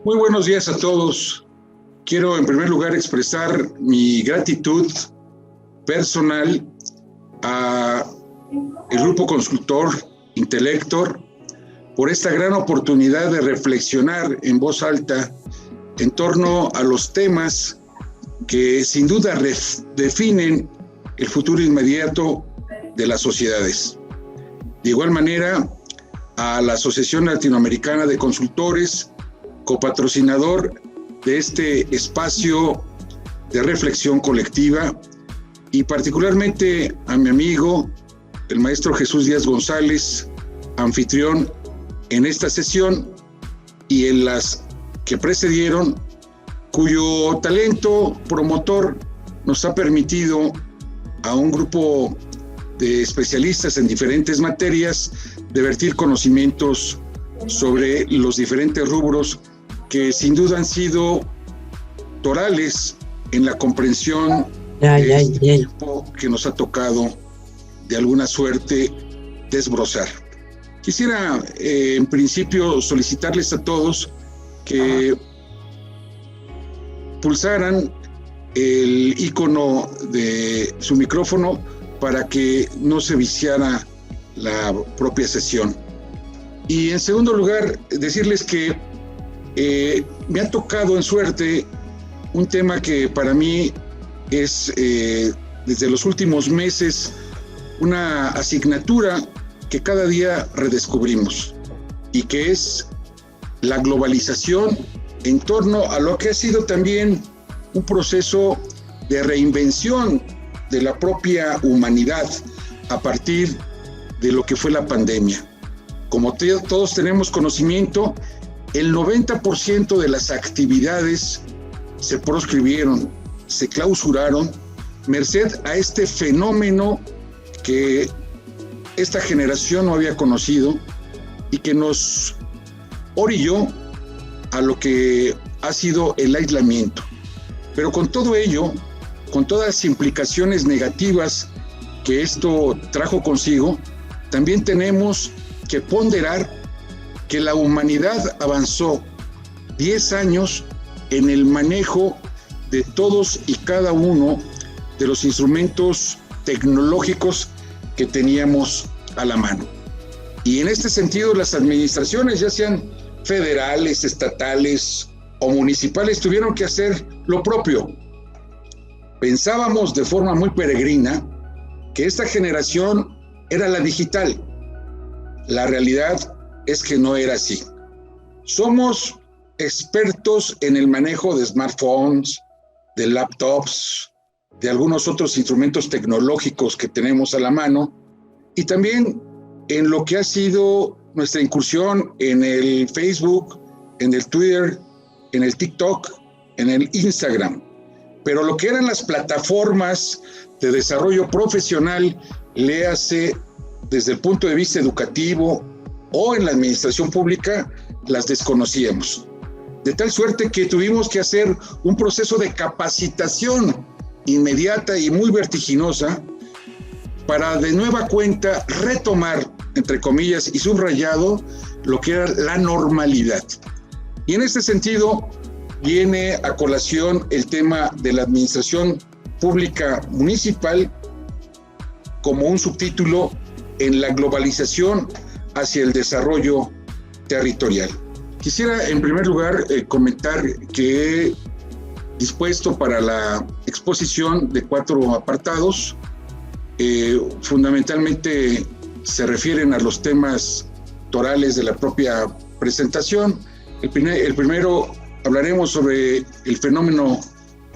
Muy buenos días a todos. Quiero en primer lugar expresar mi gratitud personal a el Grupo Consultor Intelector por esta gran oportunidad de reflexionar en voz alta en torno a los temas que sin duda definen el futuro inmediato de las sociedades. De igual manera, a la Asociación Latinoamericana de Consultores, copatrocinador de este espacio de reflexión colectiva, y particularmente a mi amigo, el maestro Jesús Díaz González, anfitrión en esta sesión y en las que precedieron, cuyo talento promotor nos ha permitido a un grupo de especialistas en diferentes materias de vertir conocimientos sobre los diferentes rubros que sin duda han sido torales en la comprensión de este tiempo que nos ha tocado de alguna suerte desbrozar. Quisiera en principio solicitarles a todos que pulsaran el icono de su micrófono para que no se viciara la propia sesión. Y en segundo lugar, decirles que me ha tocado en suerte un tema que para mí es desde los últimos meses una asignatura que cada día redescubrimos, y que es la globalización en torno a lo que ha sido también un proceso de reinvención de la propia humanidad a partir de lo que fue la pandemia. Como todos tenemos conocimiento, el 90% de las actividades se proscribieron, se clausuraron, merced a este fenómeno que esta generación no había conocido y que nos orilló a lo que ha sido el aislamiento. Pero con todo ello, con todas las implicaciones negativas que esto trajo consigo, también tenemos que ponderar que la humanidad avanzó 10 años en el manejo de todos y cada uno de los instrumentos tecnológicos que teníamos a la mano. Y en este sentido, las administraciones, ya sean federales, estatales o municipales, tuvieron que hacer lo propio. Pensábamos de forma muy peregrina que esta generación era la digital. La realidad es que no era así. Somos expertos en el manejo de smartphones, de laptops, de algunos otros instrumentos tecnológicos que tenemos a la mano, y también en lo que ha sido nuestra incursión en el Facebook, en el Twitter, en el TikTok, en el Instagram. Pero lo que eran las plataformas de desarrollo profesional, léase desde el punto de vista educativo o en la administración pública, las desconocíamos. De tal suerte que tuvimos que hacer un proceso de capacitación inmediata y muy vertiginosa para de nueva cuenta retomar, entre comillas y subrayado, lo que era la normalidad. Y en este sentido viene a colación el tema de la administración pública municipal como un subtítulo en la globalización hacia el desarrollo territorial. Quisiera en primer lugar comentar que he dispuesto para la exposición de 4 apartados. Fundamentalmente se refieren a los temas torales de la propia presentación. El primero hablaremos sobre el fenómeno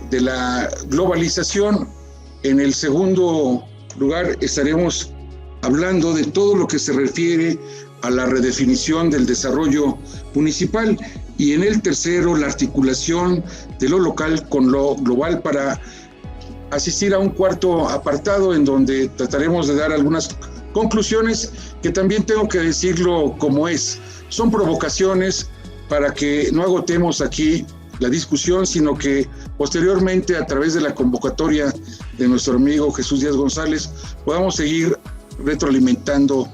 de la globalización. En el segundo lugar estaremos hablando de todo lo que se refiere a la redefinición del desarrollo municipal, y en el tercero la articulación de lo local con lo global, para asistir a un cuarto apartado en donde trataremos de dar algunas conclusiones que también tengo que decirlo como es. Son provocaciones para que no agotemos aquí la discusión, sino que posteriormente, a través de la convocatoria de nuestro amigo Jesús Díaz González, podamos seguir retroalimentando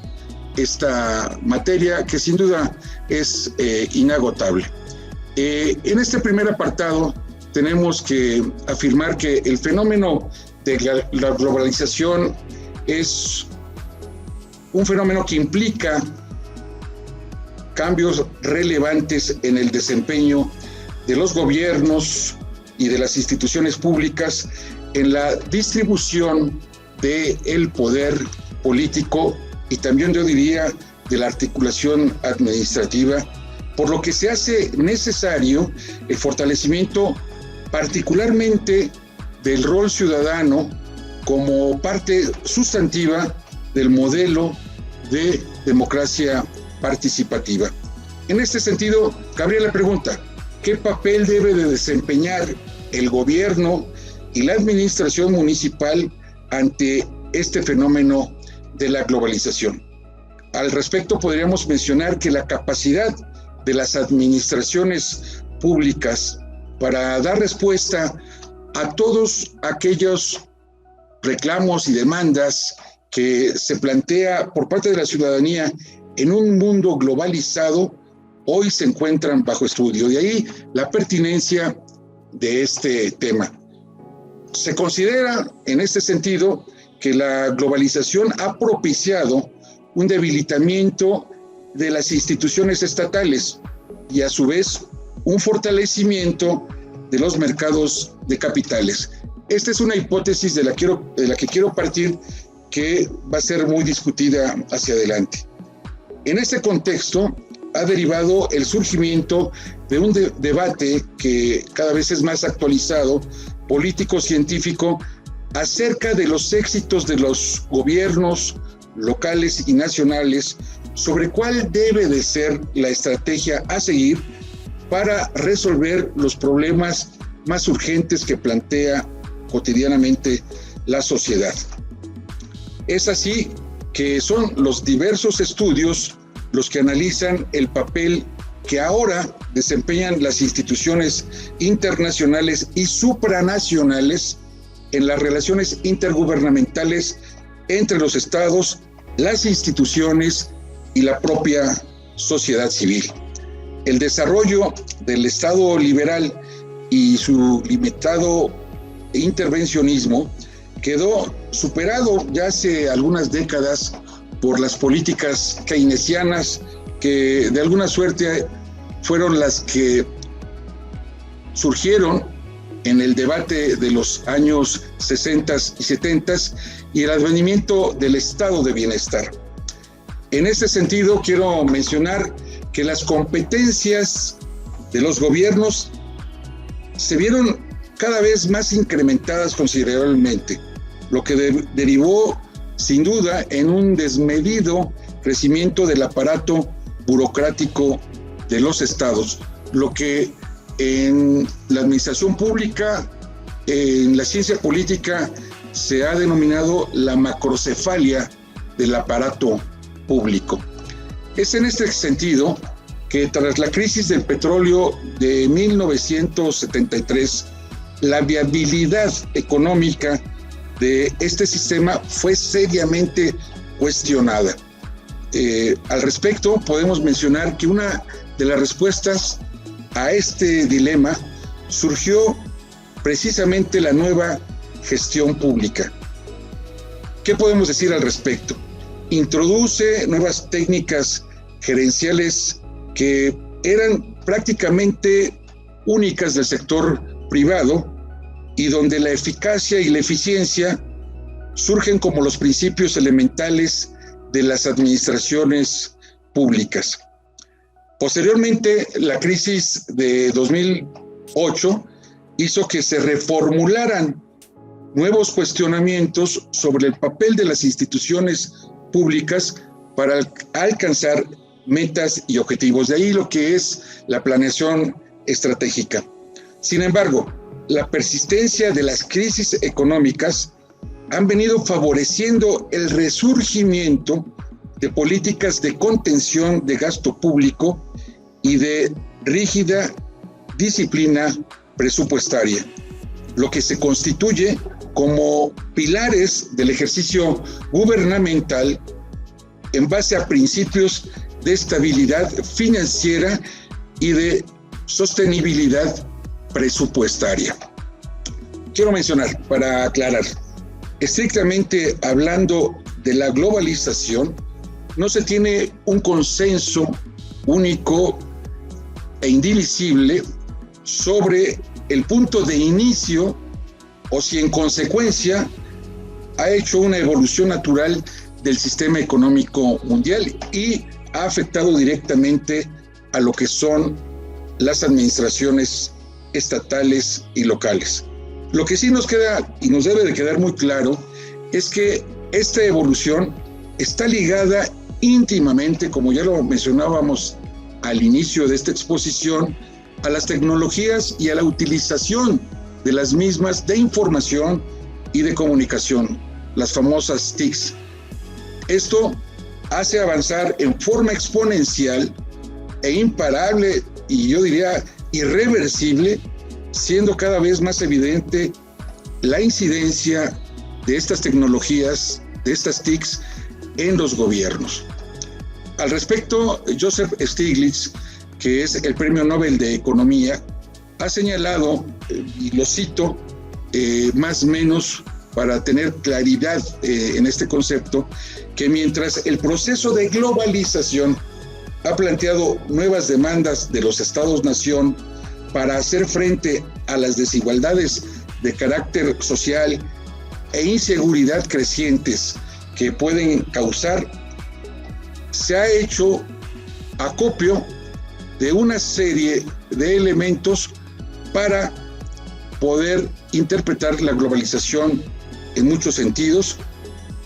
esta materia que sin duda es inagotable. En este primer apartado tenemos que afirmar que el fenómeno de la globalización es un fenómeno que implica cambios relevantes en el desempeño de los gobiernos y de las instituciones públicas en la distribución del poder político y también, yo diría, de la articulación administrativa, por lo que se hace necesario el fortalecimiento particularmente del rol ciudadano como parte sustantiva del modelo de democracia participativa. En este sentido, cabría la pregunta: ¿qué papel debe de desempeñar el gobierno y la administración municipal ante este fenómeno de la globalización? Al respecto, podríamos mencionar que la capacidad de las administraciones públicas para dar respuesta a todos aquellos reclamos y demandas que se plantea por parte de la ciudadanía en un mundo globalizado, hoy se encuentran bajo estudio. De ahí la pertinencia de este tema. Se considera en este sentido que la globalización ha propiciado un debilitamiento de las instituciones estatales y a su vez un fortalecimiento de los mercados de capitales. Esta es una hipótesis de la que quiero partir, que va a ser muy discutida hacia adelante. En este contexto ha derivado el surgimiento de un debate que cada vez es más actualizado, político-científico, acerca de los éxitos de los gobiernos locales y nacionales sobre cuál debe de ser la estrategia a seguir para resolver los problemas más urgentes que plantea cotidianamente la sociedad. Es así que son los diversos estudios los que analizan el papel que ahora desempeñan las instituciones internacionales y supranacionales en las relaciones intergubernamentales entre los estados, las instituciones y la propia sociedad civil. El desarrollo del Estado liberal y su limitado intervencionismo quedó superado ya hace algunas décadas por las políticas keynesianas, que de alguna suerte fueron las que surgieron en el debate de los años 60 y 70 y el advenimiento del estado de bienestar. En este sentido, quiero mencionar que las competencias de los gobiernos se vieron cada vez más incrementadas considerablemente, lo que derivó sin duda en un desmedido crecimiento del aparato burocrático de los estados, lo que en la administración pública, en la ciencia política, se ha denominado la macrocefalia del aparato público. Es en este sentido que tras la crisis del petróleo de 1973, la viabilidad económica de este sistema fue seriamente cuestionada. Al respecto, podemos mencionar que una de las respuestas a este dilema surgió precisamente la nueva gestión pública. ¿Qué podemos decir al respecto? Introduce nuevas técnicas gerenciales que eran prácticamente únicas del sector privado y donde la eficacia y la eficiencia surgen como los principios elementales de las administraciones públicas. Posteriormente, la crisis de 2008 hizo que se reformularan nuevos cuestionamientos sobre el papel de las instituciones públicas para alcanzar metas y objetivos. De ahí lo que es la planeación estratégica. Sin embargo, la persistencia de las crisis económicas han venido favoreciendo el resurgimiento de políticas de contención de gasto público y de rígida disciplina presupuestaria, lo que se constituye como pilares del ejercicio gubernamental en base a principios de estabilidad financiera y de sostenibilidad presupuestaria. Quiero mencionar, para aclarar, estrictamente hablando de la globalización, no se tiene un consenso único e indivisible sobre el punto de inicio o si en consecuencia ha hecho una evolución natural del sistema económico mundial y ha afectado directamente a lo que son las administraciones estatales y locales. Lo que sí nos queda y nos debe de quedar muy claro es que esta evolución está ligada íntimamente, como ya lo mencionábamos al inicio de esta exposición, a las tecnologías y a la utilización de las mismas de información y de comunicación, las famosas TICs. Esto hace avanzar en forma exponencial e imparable, y yo diría irreversible, siendo cada vez más evidente la incidencia de estas tecnologías, de estas TICs, en los gobiernos. Al respecto, Joseph Stiglitz, que es el Premio Nobel de Economía, ha señalado, y lo cito más o menos para tener claridad en este concepto, que mientras el proceso de globalización ha planteado nuevas demandas de los Estados-nación para hacer frente a las desigualdades de carácter social e inseguridad crecientes que pueden causar, se ha hecho acopio de una serie de elementos para poder interpretar la globalización en muchos sentidos,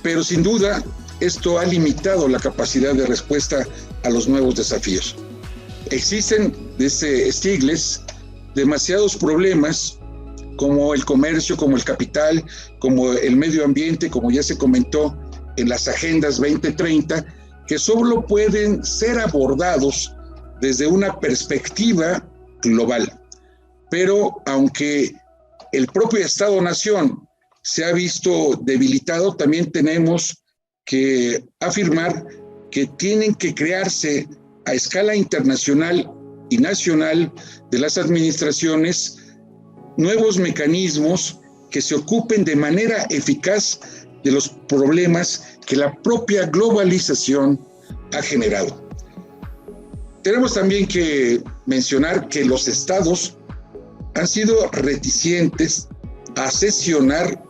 pero sin duda esto ha limitado la capacidad de respuesta a los nuevos desafíos. Existen, dice Stiglitz, demasiados problemas como el comercio, como el capital, como el medio ambiente, como ya se comentó en las agendas 2030, que solo pueden ser abordados desde una perspectiva global. Pero aunque el propio Estado-nación se ha visto debilitado, también tenemos que afirmar que tienen que crearse a escala internacional y nacional de las administraciones nuevos mecanismos que se ocupen de manera eficaz de los problemas que la propia globalización ha generado. Tenemos también que mencionar que los estados han sido reticentes a sesionar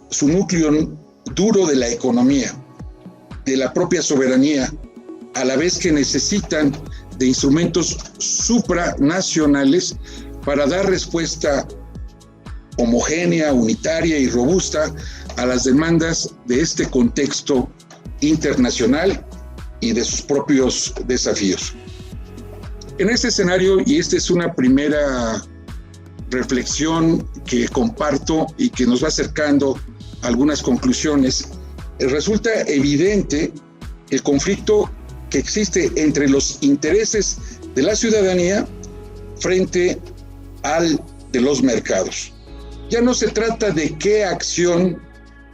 su núcleo duro de la economía, de la propia soberanía, a la vez que necesitan de instrumentos supranacionales para dar respuesta homogénea, unitaria y robusta a las demandas de este contexto internacional y de sus propios desafíos. En este escenario, y esta es una primera reflexión que comparto y que nos va acercando a algunas conclusiones, resulta evidente el conflicto que existe entre los intereses de la ciudadanía frente al de los mercados. Ya no se trata de qué acción,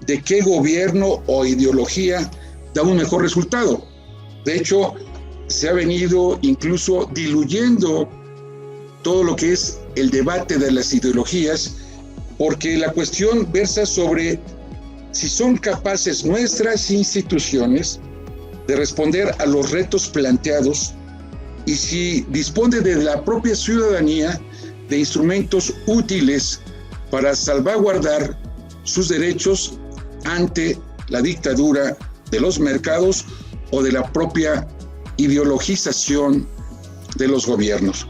de qué gobierno o ideología da un mejor resultado. De hecho, se ha venido incluso diluyendo todo lo que es el debate de las ideologías, porque la cuestión versa sobre si son capaces nuestras instituciones de responder a los retos planteados y si dispone de la propia ciudadanía de instrumentos útiles para salvaguardar sus derechos ante la dictadura de los mercados o de la propia ideologización de los gobiernos.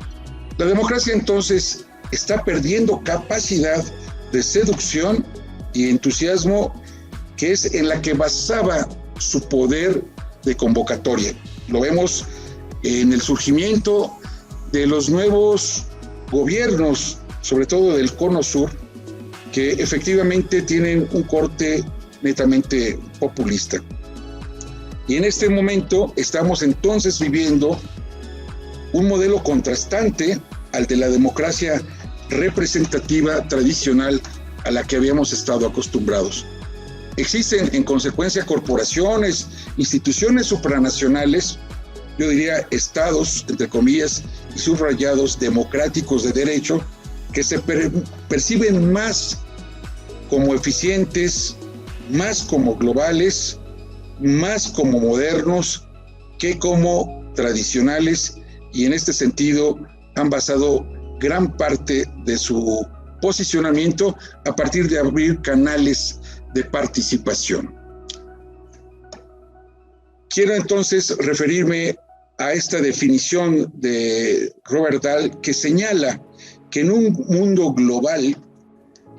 La democracia entonces está perdiendo capacidad de seducción y entusiasmo, que es en la que basaba su poder de convocatoria. Lo vemos en el surgimiento de los nuevos gobiernos, sobre todo del Cono Sur, que efectivamente tienen un corte netamente populista. Y en este momento estamos entonces viviendo un modelo contrastante al de la democracia representativa tradicional a la que habíamos estado acostumbrados. Existen en consecuencia corporaciones, instituciones supranacionales, yo diría estados, entre comillas, y subrayados democráticos de derecho que se perciben más como eficientes, más como globales, más como modernos que como tradicionales, y en este sentido han basado gran parte de su posicionamiento a partir de abrir canales de participación. Quiero entonces referirme a esta definición de Robert Dahl, que señala que en un mundo global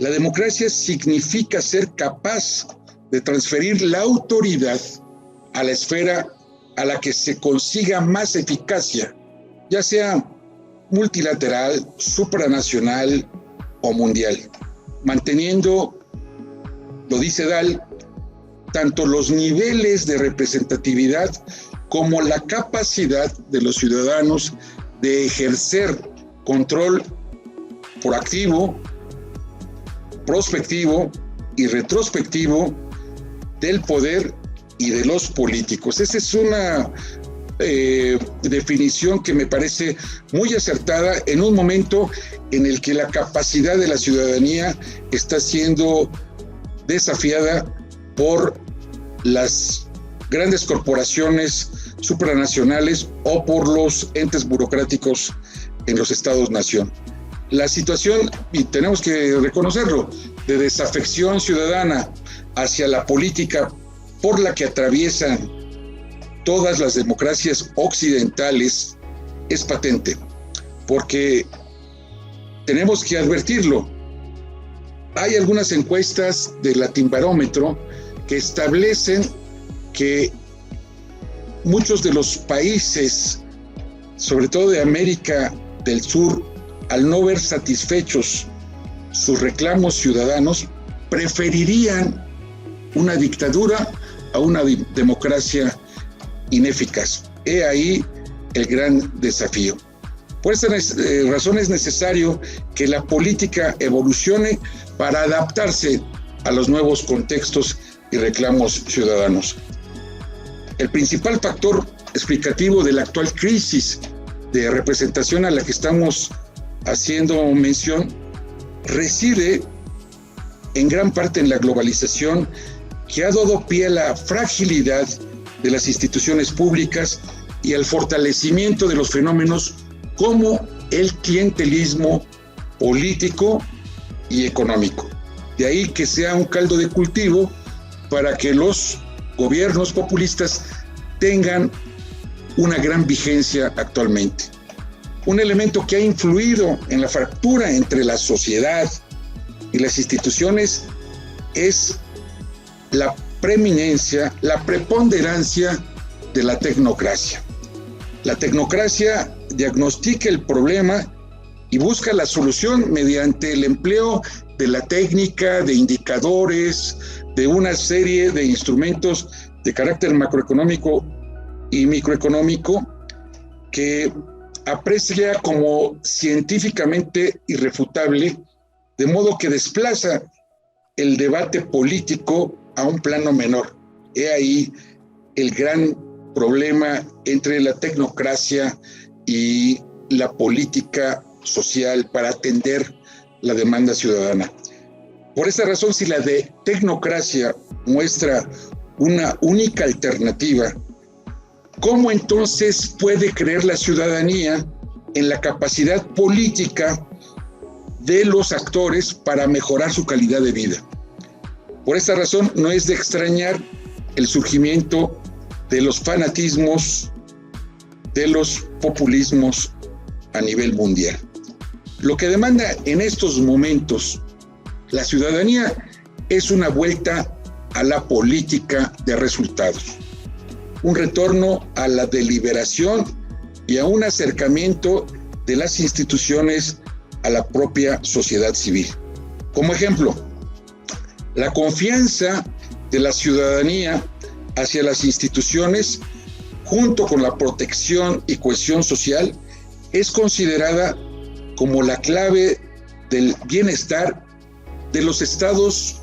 la democracia significa ser capaz de transferir la autoridad a la esfera a la que se consiga más eficacia, ya sea multilateral, supranacional o mundial, manteniendo, lo dice Dahl, tanto los niveles de representatividad como la capacidad de los ciudadanos de ejercer control proactivo, prospectivo y retrospectivo del poder y de los políticos. Esa es una definición que me parece muy acertada en un momento en el que la capacidad de la ciudadanía está siendo desafiada por las grandes corporaciones supranacionales o por los entes burocráticos en los estados-nación. La situación, y tenemos que reconocerlo, de desafección ciudadana hacia la política por la que atraviesan todas las democracias occidentales es patente, porque tenemos que advertirlo. Hay algunas encuestas de Latinbarómetro que establecen que muchos de los países, sobre todo de América del Sur, al no ver satisfechos sus reclamos ciudadanos, preferirían una dictadura a una democracia ineficaz. He ahí el gran desafío. Por esta razón es necesario que la política evolucione para adaptarse a los nuevos contextos y reclamos ciudadanos. El principal factor explicativo de la actual crisis de representación a la que estamos haciendo mención reside en gran parte en la globalización, que ha dado pie a la fragilidad de las instituciones públicas y al fortalecimiento de los fenómenos como el clientelismo político y económico. De ahí que sea un caldo de cultivo para que los gobiernos populistas tengan una gran vigencia actualmente. Un elemento que ha influido en la fractura entre la sociedad y las instituciones es la preeminencia, la preponderancia de la tecnocracia. La tecnocracia diagnostica el problema y busca la solución mediante el empleo de la técnica, de indicadores, de una serie de instrumentos de carácter macroeconómico y microeconómico que aprecia como científicamente irrefutable, de modo que desplaza el debate político a un plano menor. He ahí el gran problema entre la tecnocracia y la política social para atender la demanda ciudadana. Por esta razón, si la tecnocracia muestra una única alternativa, ¿cómo entonces puede creer la ciudadanía en la capacidad política de los actores para mejorar su calidad de vida? Por esta razón, no es de extrañar el surgimiento de los fanatismos, de los populismos a nivel mundial. Lo que demanda en estos momentos la ciudadanía es una vuelta a la política de resultados, un retorno a la deliberación y a un acercamiento de las instituciones a la propia sociedad civil. Como ejemplo, la confianza de la ciudadanía hacia las instituciones, junto con la protección y cohesión social, es considerada como la clave del bienestar de los estados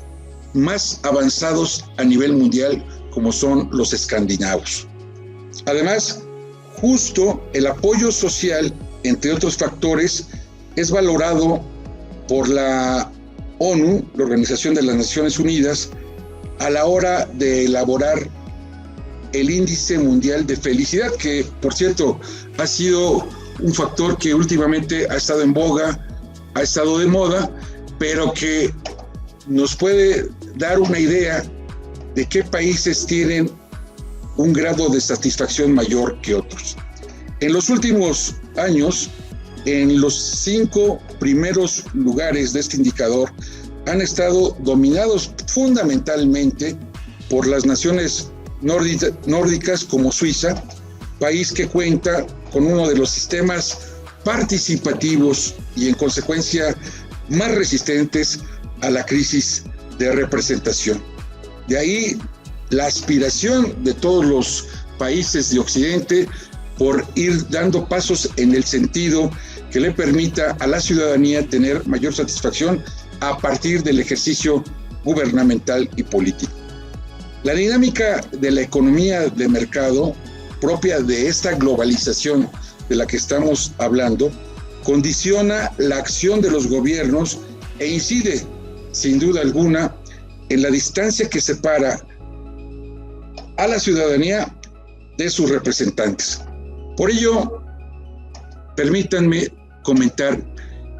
más avanzados a nivel mundial, como son los escandinavos. Además, justo el apoyo social entre otros factores, es valorado por la ONU, la Organización de las Naciones Unidas, a la hora de elaborar el Índice Mundial de Felicidad, que, por cierto, ha sido un factor que últimamente ha estado en boga, ha estado de moda, pero que nos puede dar una idea de qué países tienen un grado de satisfacción mayor que otros. En los últimos años, en los 5 primeros lugares de este indicador han estado dominados fundamentalmente por las naciones nórdicas como Suiza, país que cuenta con uno de los sistemas participativos y en consecuencia más resistentes a la crisis de representación. De ahí la aspiración de todos los países de Occidente por ir dando pasos en el sentido que le permita a la ciudadanía tener mayor satisfacción a partir del ejercicio gubernamental y político. La dinámica de la economía de mercado propia de esta globalización de la que estamos hablando condiciona la acción de los gobiernos e incide, sin duda alguna, en la distancia que separa a la ciudadanía de sus representantes. Por ello, permítanme comentar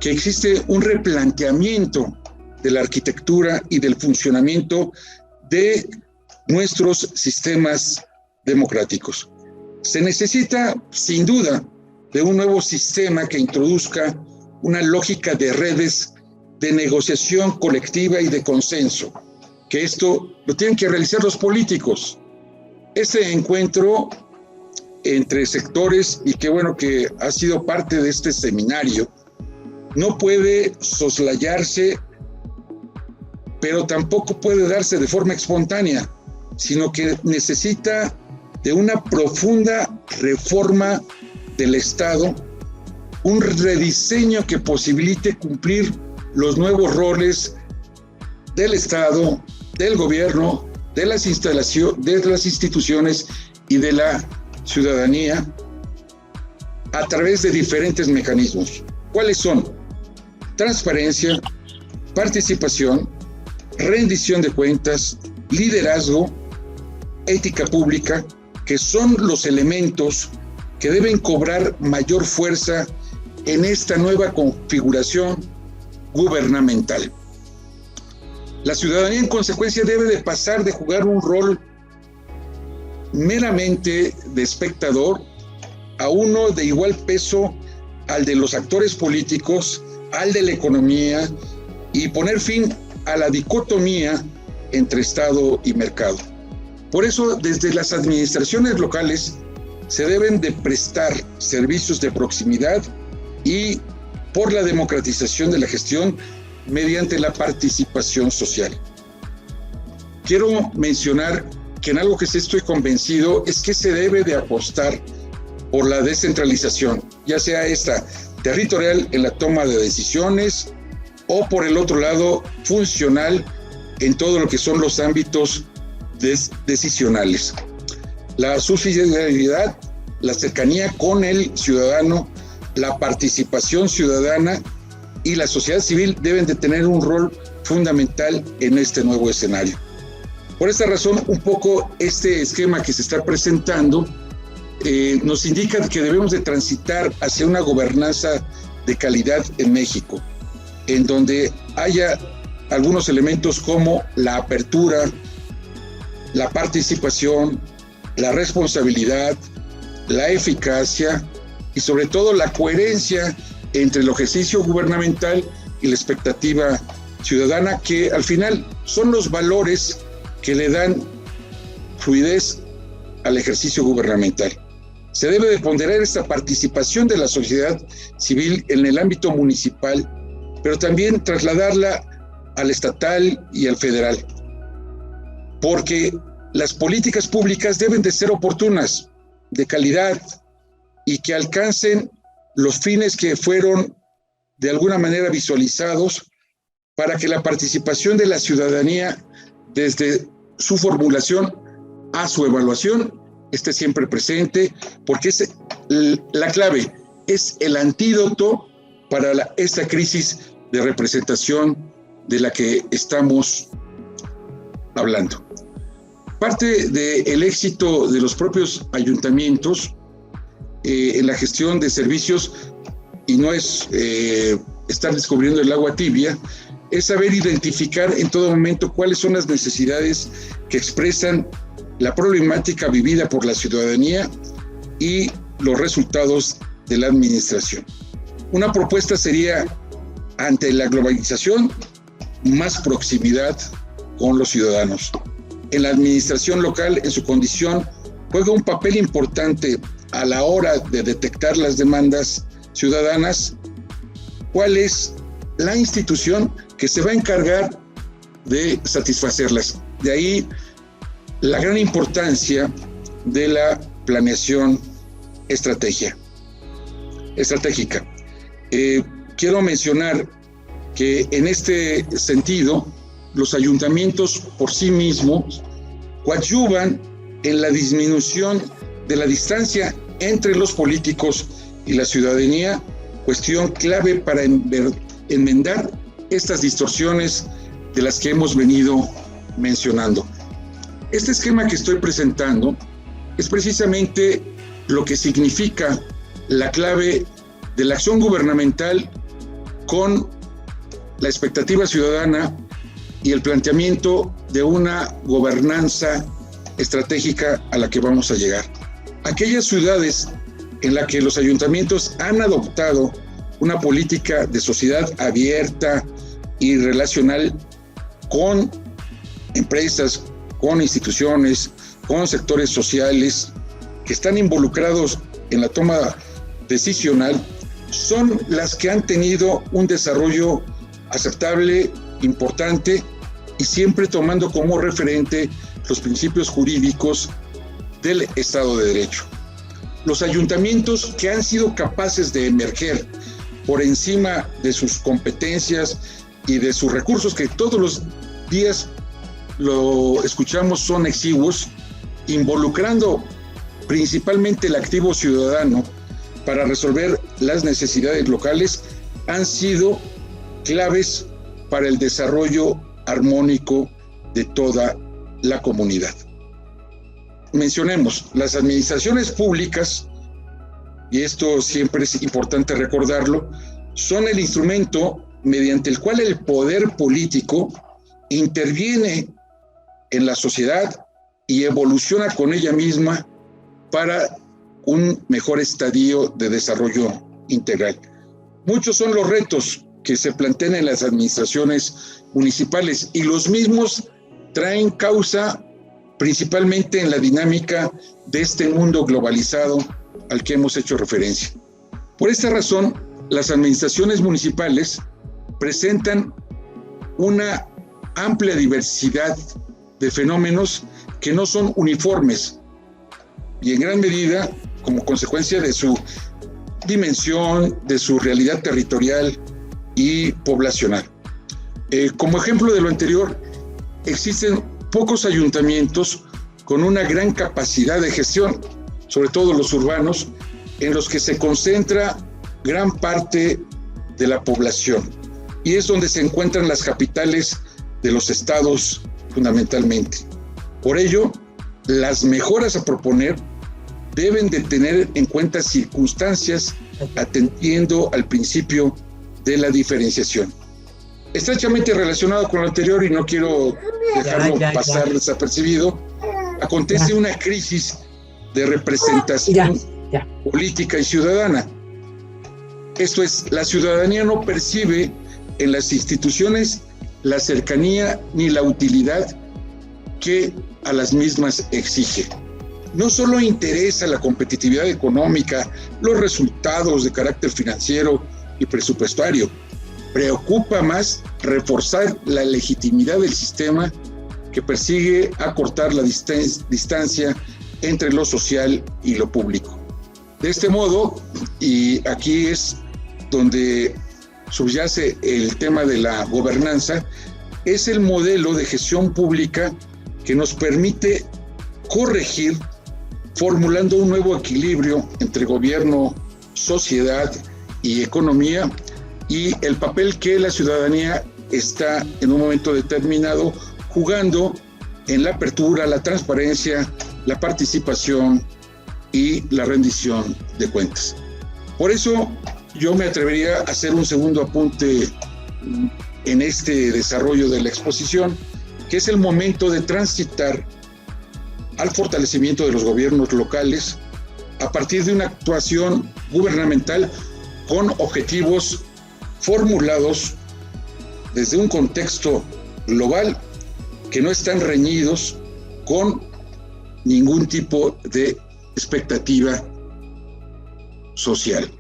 que existe un replanteamiento de la arquitectura y del funcionamiento de nuestros sistemas democráticos. Se necesita, sin duda, de un nuevo sistema que introduzca una lógica de redes de negociación colectiva y de consenso, que esto lo tienen que realizar los políticos. Este encuentro entre sectores, y qué bueno que ha sido parte de este seminario, no puede soslayarse, pero tampoco puede darse de forma espontánea, sino que necesita de una profunda reforma del Estado, un rediseño que posibilite cumplir los nuevos roles del Estado, del gobierno, de las instituciones y de la ciudadanía a través de diferentes mecanismos. ¿Cuáles son? Transparencia, participación, rendición de cuentas, liderazgo, ética pública, que son los elementos que deben cobrar mayor fuerza en esta nueva configuración gubernamental. La ciudadanía, en consecuencia, debe de pasar de jugar un rol meramente de espectador a uno de igual peso al de los actores políticos, al de la economía, y poner fin a la dicotomía entre Estado y mercado. Por eso, desde las administraciones locales se deben de prestar servicios de proximidad y por la democratización de la gestión mediante la participación social. Quiero mencionar que en algo que sí estoy convencido es que se debe de apostar por la descentralización, ya sea esta territorial en la toma de decisiones o por el otro lado funcional en todo lo que son los ámbitos decisionales. La subsidiariedad, la cercanía con el ciudadano, la participación ciudadana y la sociedad civil deben de tener un rol fundamental en este nuevo escenario. Por esta razón, un poco este esquema que se está presentando nos indica que debemos de transitar hacia una gobernanza de calidad en México, en donde haya algunos elementos como la apertura, la participación, la responsabilidad, la eficacia y sobre todo la coherencia entre el ejercicio gubernamental y la expectativa ciudadana, que al final son los valores que le dan fluidez al ejercicio gubernamental. Se debe de ponderar esta participación de la sociedad civil en el ámbito municipal, pero también trasladarla al estatal y al federal, porque las políticas públicas deben de ser oportunas, de calidad y que alcancen los fines que fueron de alguna manera visualizados para que la participación de la ciudadanía desde su formulación a su evaluación esté siempre presente, porque es la clave. es el antídoto para esta crisis de representación de la que estamos hablando. Parte del éxito de los propios ayuntamientos en la gestión de servicios, y no es estar descubriendo el agua tibia, es saber identificar en todo momento cuáles son las necesidades que expresan la problemática vivida por la ciudadanía y los resultados de la administración. Una propuesta sería, ante la globalización, más proximidad con los ciudadanos. En la administración local, en su condición, juega un papel importante a la hora de detectar las demandas ciudadanas, cuál es la institución que se va a encargar de satisfacerlas. De ahí la gran importancia de la planeación estratégica. Quiero mencionar que en este sentido, los ayuntamientos por sí mismos coadyuvan en la disminución de la distancia entre los políticos y la ciudadanía, cuestión clave para enmendar estas distorsiones de las que hemos venido mencionando. Este esquema que estoy presentando es precisamente lo que significa la clave de la acción gubernamental con la expectativa ciudadana y el planteamiento de una gobernanza estratégica a la que vamos a llegar. Aquellas ciudades en las que los ayuntamientos han adoptado una política de sociedad abierta y relacional con empresas, con instituciones, con sectores sociales que están involucrados en la toma decisional, son las que han tenido un desarrollo aceptable, importante, y siempre tomando como referente los principios jurídicos del Estado de Derecho. Los ayuntamientos que han sido capaces de emerger por encima de sus competencias y de sus recursos, que todos los días lo escuchamos son exiguos, involucrando principalmente el activo ciudadano para resolver las necesidades locales, han sido claves para el desarrollo armónico de toda la comunidad. Mencionemos, las administraciones públicas, y esto siempre es importante recordarlo, son el instrumento mediante el cual el poder político interviene en la sociedad y evoluciona con ella misma para un mejor estadio de desarrollo integral. Muchos son los retos que se plantean en las administraciones municipales y los mismos traen causa principalmente en la dinámica de este mundo globalizado al que hemos hecho referencia. Por esta razón, las administraciones municipales presentan una amplia diversidad de fenómenos que no son uniformes y en gran medida como consecuencia de su dimensión, de su realidad territorial y poblacional. Como ejemplo de lo anterior, existen pocos ayuntamientos con una gran capacidad de gestión, sobre todo los urbanos, en los que se concentra gran parte de la población, y es donde se encuentran las capitales de los estados fundamentalmente. Por ello, las mejoras a proponer deben de tener en cuenta circunstancias atendiendo al principio de la diferenciación. Estrechamente relacionado con lo anterior, y no quiero dejarlo pasar desapercibido, acontece una crisis de representación política y ciudadana. Esto es, la ciudadanía no percibe en las instituciones la cercanía ni la utilidad que a las mismas exige. No solo interesa la competitividad económica, los resultados de carácter financiero y presupuestario, preocupa más reforzar la legitimidad del sistema que persigue acortar la distancia entre lo social y lo público. De este modo, y aquí es donde subyace el tema de la gobernanza, es el modelo de gestión pública que nos permite corregir formulando un nuevo equilibrio entre gobierno sociedad y economía, y el papel que la ciudadanía está en un momento determinado jugando en la apertura, la transparencia, la participación y la rendición de cuentas. Por eso yo me atrevería a hacer un segundo apunte en este desarrollo de la exposición, que es el momento de transitar al fortalecimiento de los gobiernos locales a partir de una actuación gubernamental con objetivos formulados desde un contexto global que no están reñidos con ningún tipo de expectativa social.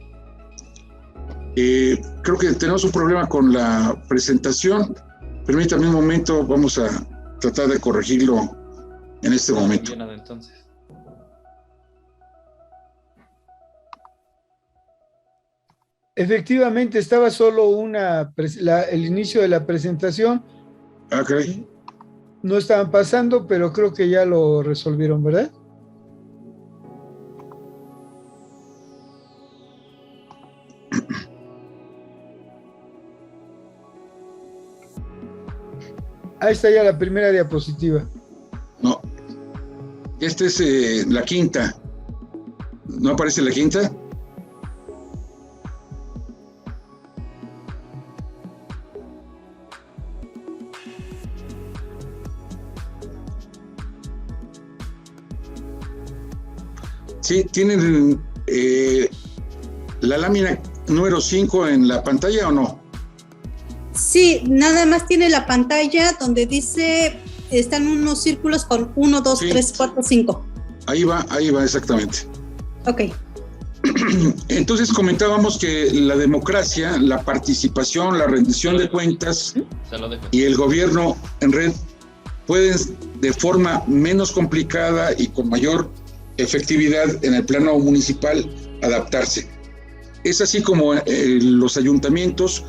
Creo que tenemos un problema con la presentación. Permítame un momento, vamos a tratar de corregirlo en este momento. Entonces. Efectivamente, estaba solo el inicio de la presentación. Okay. No estaban pasando, pero creo que ya lo resolvieron, ¿verdad? Ahí está ya la primera diapositiva. No, esta es la quinta. ¿No aparece la quinta? Sí, ¿tienen la lámina número 5 en la pantalla o no? Sí, nada más tiene la pantalla donde dice, están unos círculos con 1, 2, sí. 3, 4, 5. Ahí va exactamente. Ok. Entonces comentábamos que la democracia, la participación, la rendición de cuentas y el gobierno en red pueden de forma menos complicada y con mayor efectividad en el plano municipal adaptarse. Es así como los ayuntamientos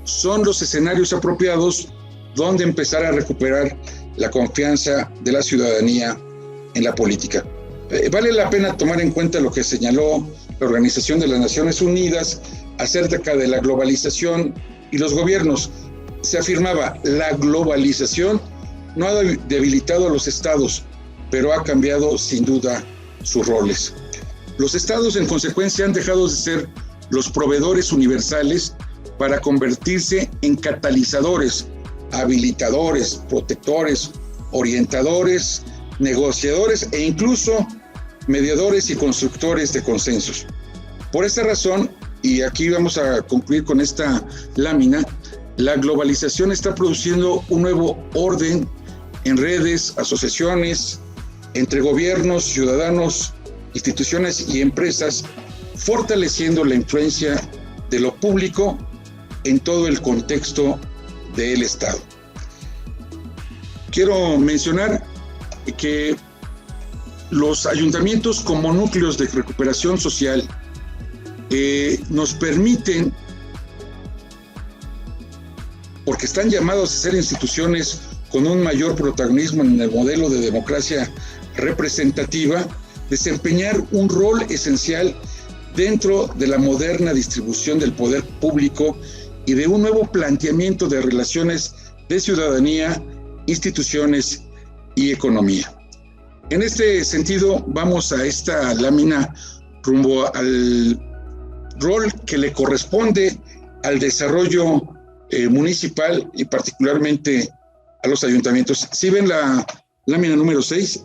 son los escenarios apropiados donde empezar a recuperar la confianza de la ciudadanía en la política. Vale la pena tomar en cuenta lo que señaló la Organización de las Naciones Unidas acerca de la globalización y los gobiernos. Se afirmaba, la globalización no ha debilitado a los estados, pero ha cambiado sin duda sus roles. Los estados, en consecuencia, han dejado de ser los proveedores universales para convertirse en catalizadores, habilitadores, protectores, orientadores, negociadores e incluso mediadores y constructores de consensos. Por esta razón, y aquí vamos a concluir con esta lámina, la globalización está produciendo un nuevo orden en redes, asociaciones, entre gobiernos, ciudadanos, instituciones y empresas, fortaleciendo la influencia de lo público en todo el contexto del Estado. Quiero mencionar que los ayuntamientos como núcleos de recuperación social nos permiten, porque están llamados a ser instituciones con un mayor protagonismo en el modelo de democracia representativa, desempeñar un rol esencial dentro de la moderna distribución del poder público y de un nuevo planteamiento de relaciones de ciudadanía, instituciones y economía. En este sentido, vamos a esta lámina rumbo al rol que le corresponde al desarrollo municipal y particularmente a los ayuntamientos. ¿Sí ven la lámina número 6?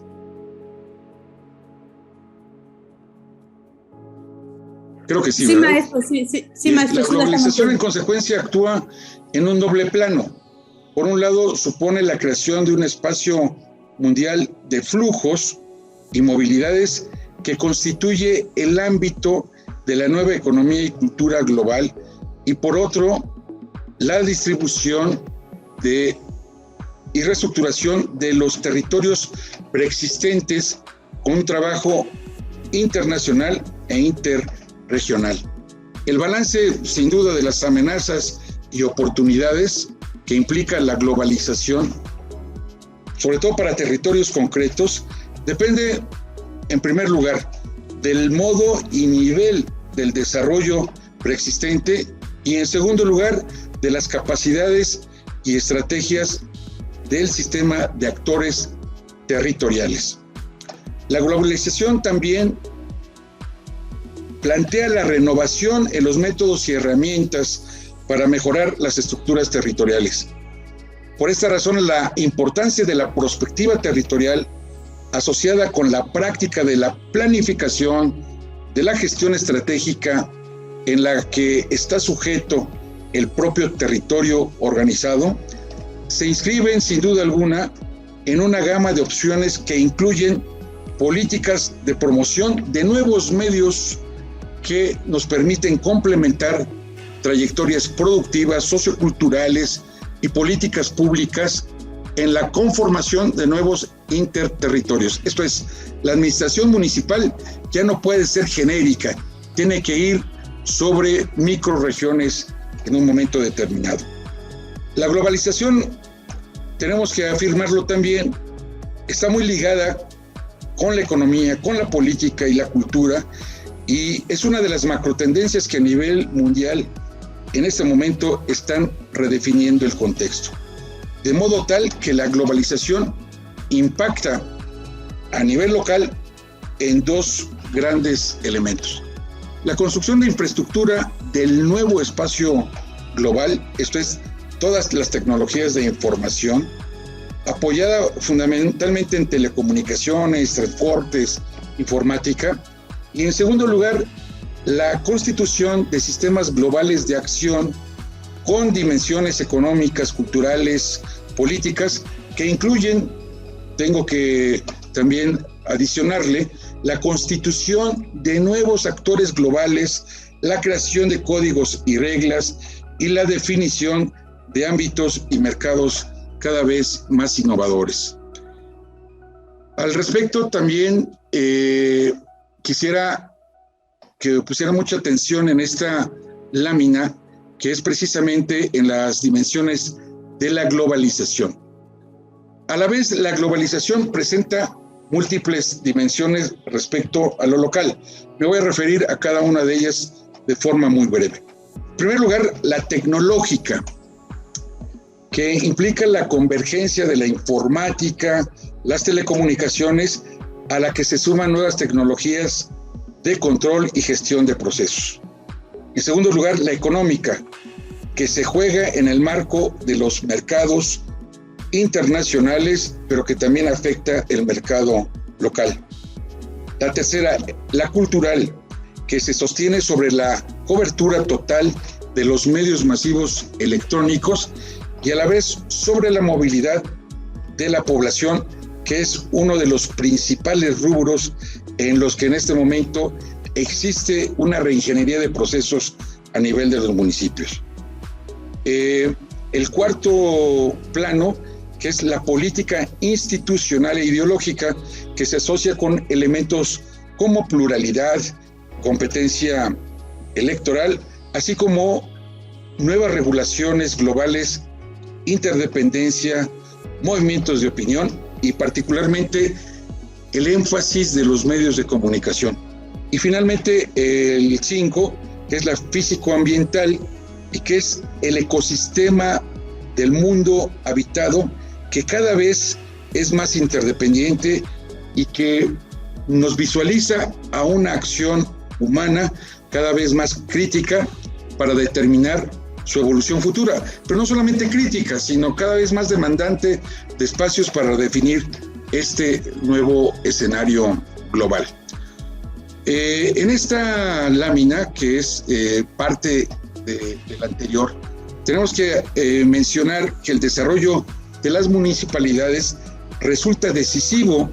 Creo que sí, sí, ¿verdad? Maestro, sí, maestro. La globalización, en consecuencia, actúa en un doble plano. Por un lado, supone la creación de un espacio mundial de flujos y movilidades que constituye el ámbito de la nueva economía y cultura global, y por otro, la distribución y reestructuración de los territorios preexistentes con un trabajo internacional e interregional. El balance, sin duda, de las amenazas y oportunidades que implica la globalización, sobre todo para territorios concretos, depende, en primer lugar, del modo y nivel del desarrollo preexistente y en segundo lugar de las capacidades y estrategias del sistema de actores territoriales. La globalización también plantea la renovación en los métodos y herramientas para mejorar las estructuras territoriales. Por esta razón, la importancia de la perspectiva territorial asociada con la práctica de la planificación, de la gestión estratégica en la que está sujeto el propio territorio organizado, se inscriben sin duda alguna en una gama de opciones que incluyen políticas de promoción de nuevos medios que nos permiten complementar trayectorias productivas, socioculturales y políticas públicas en la conformación de nuevos interterritorios. Esto es, la administración municipal ya no puede ser genérica, tiene que ir sobre microrregiones en un momento determinado. La globalización, tenemos que afirmarlo también, está muy ligada con la economía, con la política y la cultura, y es una de las macrotendencias que a nivel mundial en este momento están redefiniendo el contexto. De modo tal que la globalización impacta a nivel local en dos grandes elementos. La construcción de infraestructura del nuevo espacio global, esto es, todas las tecnologías de información, apoyada fundamentalmente en telecomunicaciones, transportes, informática, y en segundo lugar, la constitución de sistemas globales de acción con dimensiones económicas, culturales, políticas, que incluyen, tengo que también adicionarle, la constitución de nuevos actores globales, la creación de códigos y reglas y la definición de ámbitos y mercados cada vez más innovadores. Al respecto, también quisiera que pusiera mucha atención en esta lámina, que es precisamente en las dimensiones de la globalización. A la vez, la globalización presenta múltiples dimensiones respecto a lo local. Me voy a referir a cada una de ellas de forma muy breve. En primer lugar, la tecnológica, que implica la convergencia de la informática, las telecomunicaciones, a la que se suman nuevas tecnologías de control y gestión de procesos. En segundo lugar, la económica, que se juega en el marco de los mercados internacionales, pero que también afecta el mercado local. La tercera, la cultural, que se sostiene sobre la cobertura total de los medios masivos electrónicos y a la vez sobre la movilidad de la población, que es uno de los principales rubros en los que en este momento existe una reingeniería de procesos a nivel de los municipios. El cuarto plano, que es la política institucional e ideológica, que se asocia con elementos como pluralidad, competencia electoral, así como nuevas regulaciones globales, interdependencia, movimientos de opinión y particularmente el énfasis de los medios de comunicación. Y finalmente el 5, que es la físico-ambiental y que es el ecosistema del mundo habitado, que cada vez es más interdependiente y que nos visualiza a una acción humana cada vez más crítica para determinar su evolución futura, pero no solamente crítica, sino cada vez más demandante de espacios para definir este nuevo escenario global. En esta lámina, que es parte de la anterior, tenemos que mencionar que el desarrollo de las municipalidades resulta decisivo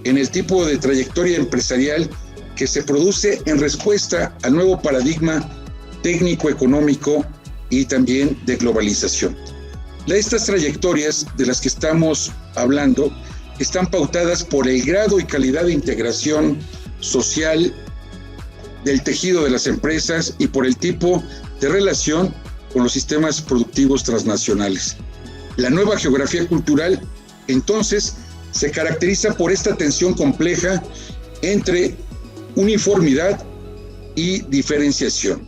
en el tipo de trayectoria empresarial que se produce en respuesta al nuevo paradigma técnico-económico y también de globalización. Estas trayectorias de las que estamos hablando están pautadas por el grado y calidad de integración social del tejido de las empresas y por el tipo de relación con los sistemas productivos transnacionales. La nueva geografía cultural, entonces, se caracteriza por esta tensión compleja entre uniformidad y diferenciación.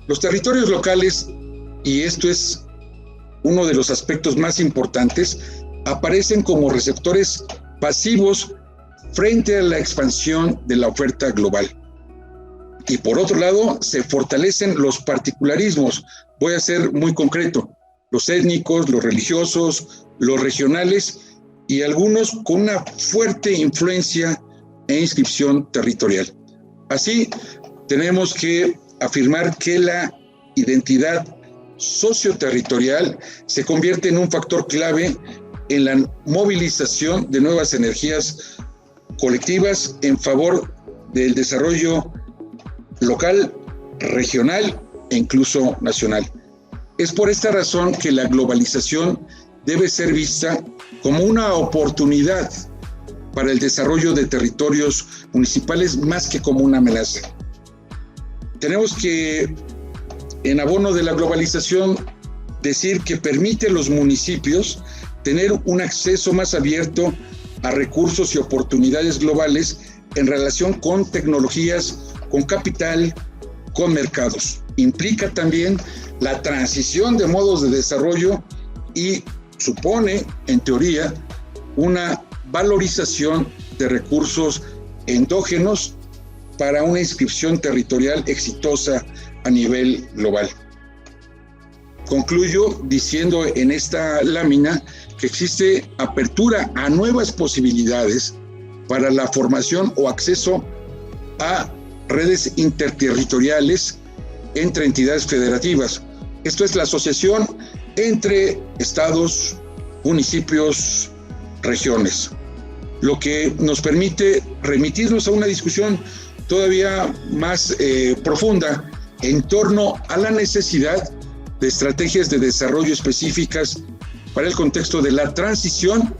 Los territorios locales, y esto es uno de los aspectos más importantes, aparecen como receptores pasivos frente a la expansión de la oferta global. Y por otro lado, se fortalecen los particularismos. Voy a ser muy concreto: los étnicos, los religiosos, los regionales y algunos con una fuerte influencia e inscripción territorial. Así, tenemos que afirmar que la identidad socioterritorial se convierte en un factor clave en la movilización de nuevas energías colectivas en favor del desarrollo local, regional e incluso nacional. Es por esta razón que la globalización debe ser vista como una oportunidad para el desarrollo de territorios municipales más que como una amenaza. Tenemos que, en abono de la globalización, decir que permite a los municipios tener un acceso más abierto a recursos y oportunidades globales en relación con tecnologías, con capital, con mercados. Implica también la transición de modos de desarrollo y supone, en teoría, una valorización de recursos endógenos para una inscripción territorial exitosa a nivel global. Concluyo diciendo en esta lámina que existe apertura a nuevas posibilidades para la formación o acceso a redes interterritoriales entre entidades federativas. Esto es la asociación entre estados, municipios, regiones, lo que nos permite remitirnos a una discusión todavía más profunda en torno a la necesidad de estrategias de desarrollo específicas para el contexto de la transición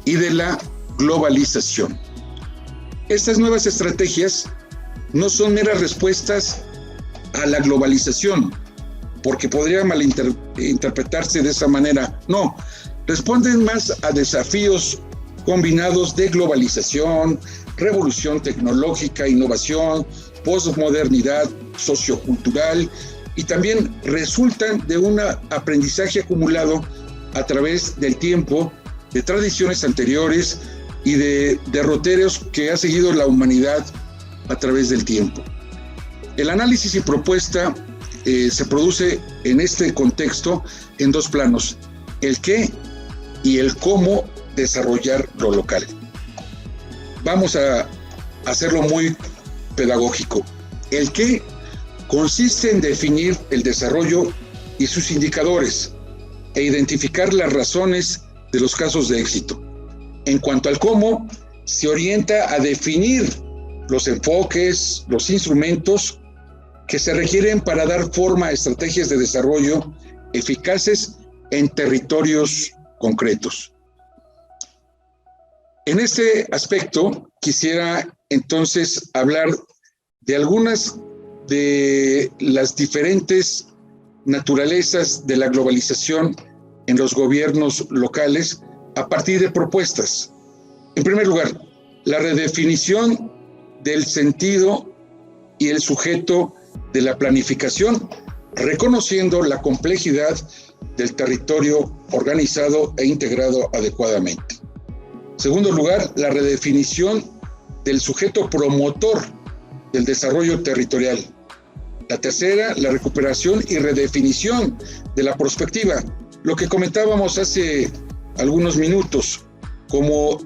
y de la globalización. Estas nuevas estrategias no son meras respuestas a la globalización, porque podría malinterpretarse de esa manera. No, responden más a desafíos combinados de globalización, revolución tecnológica, innovación, posmodernidad sociocultural, y también resultan de un aprendizaje acumulado a través del tiempo, de tradiciones anteriores y de derroteros que ha seguido la humanidad a través del tiempo. El análisis y propuesta se produce en este contexto en dos planos: el qué y el cómo desarrollar lo local. Vamos a hacerlo muy pedagógico. El qué consiste en definir el desarrollo y sus indicadores e identificar las razones de los casos de éxito. En cuanto al cómo, se orienta a definir los enfoques, los instrumentos que se requieren para dar forma a estrategias de desarrollo eficaces en territorios concretos. En este aspecto, quisiera entonces hablar de algunas de las diferentes naturalezas de la globalización en los gobiernos locales a partir de propuestas. En primer lugar, la redefinición del sentido y el sujeto de la planificación, reconociendo la complejidad del territorio organizado e integrado adecuadamente. En segundo lugar, la redefinición del sujeto promotor del desarrollo territorial. La tercera, la recuperación y redefinición de la prospectiva, lo que comentábamos hace algunos minutos, como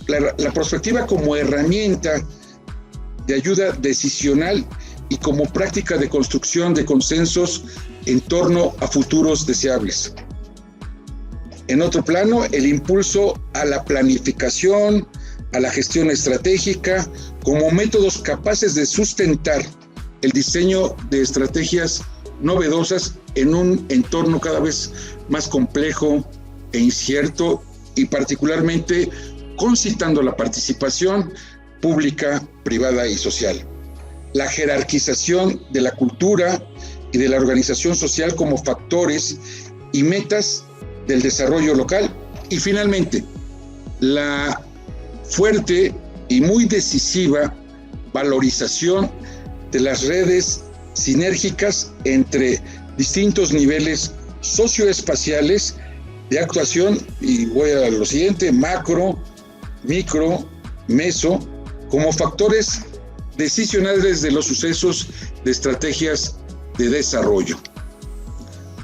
la prospectiva como herramienta de ayuda decisional y como práctica de construcción de consensos en torno a futuros deseables. En otro plano, el impulso a la planificación, a la gestión estratégica, como métodos capaces de sustentar el diseño de estrategias novedosas en un entorno cada vez más complejo e incierto, y particularmente concitando la participación pública, privada y social. La jerarquización de la cultura y de la organización social como factores y metas del desarrollo local. Y finalmente, la fuerte y muy decisiva valorización de las redes sinérgicas entre distintos niveles socioespaciales de actuación, y voy a lo siguiente: macro, micro, meso, como factores decisionales de los sucesos de estrategias de desarrollo.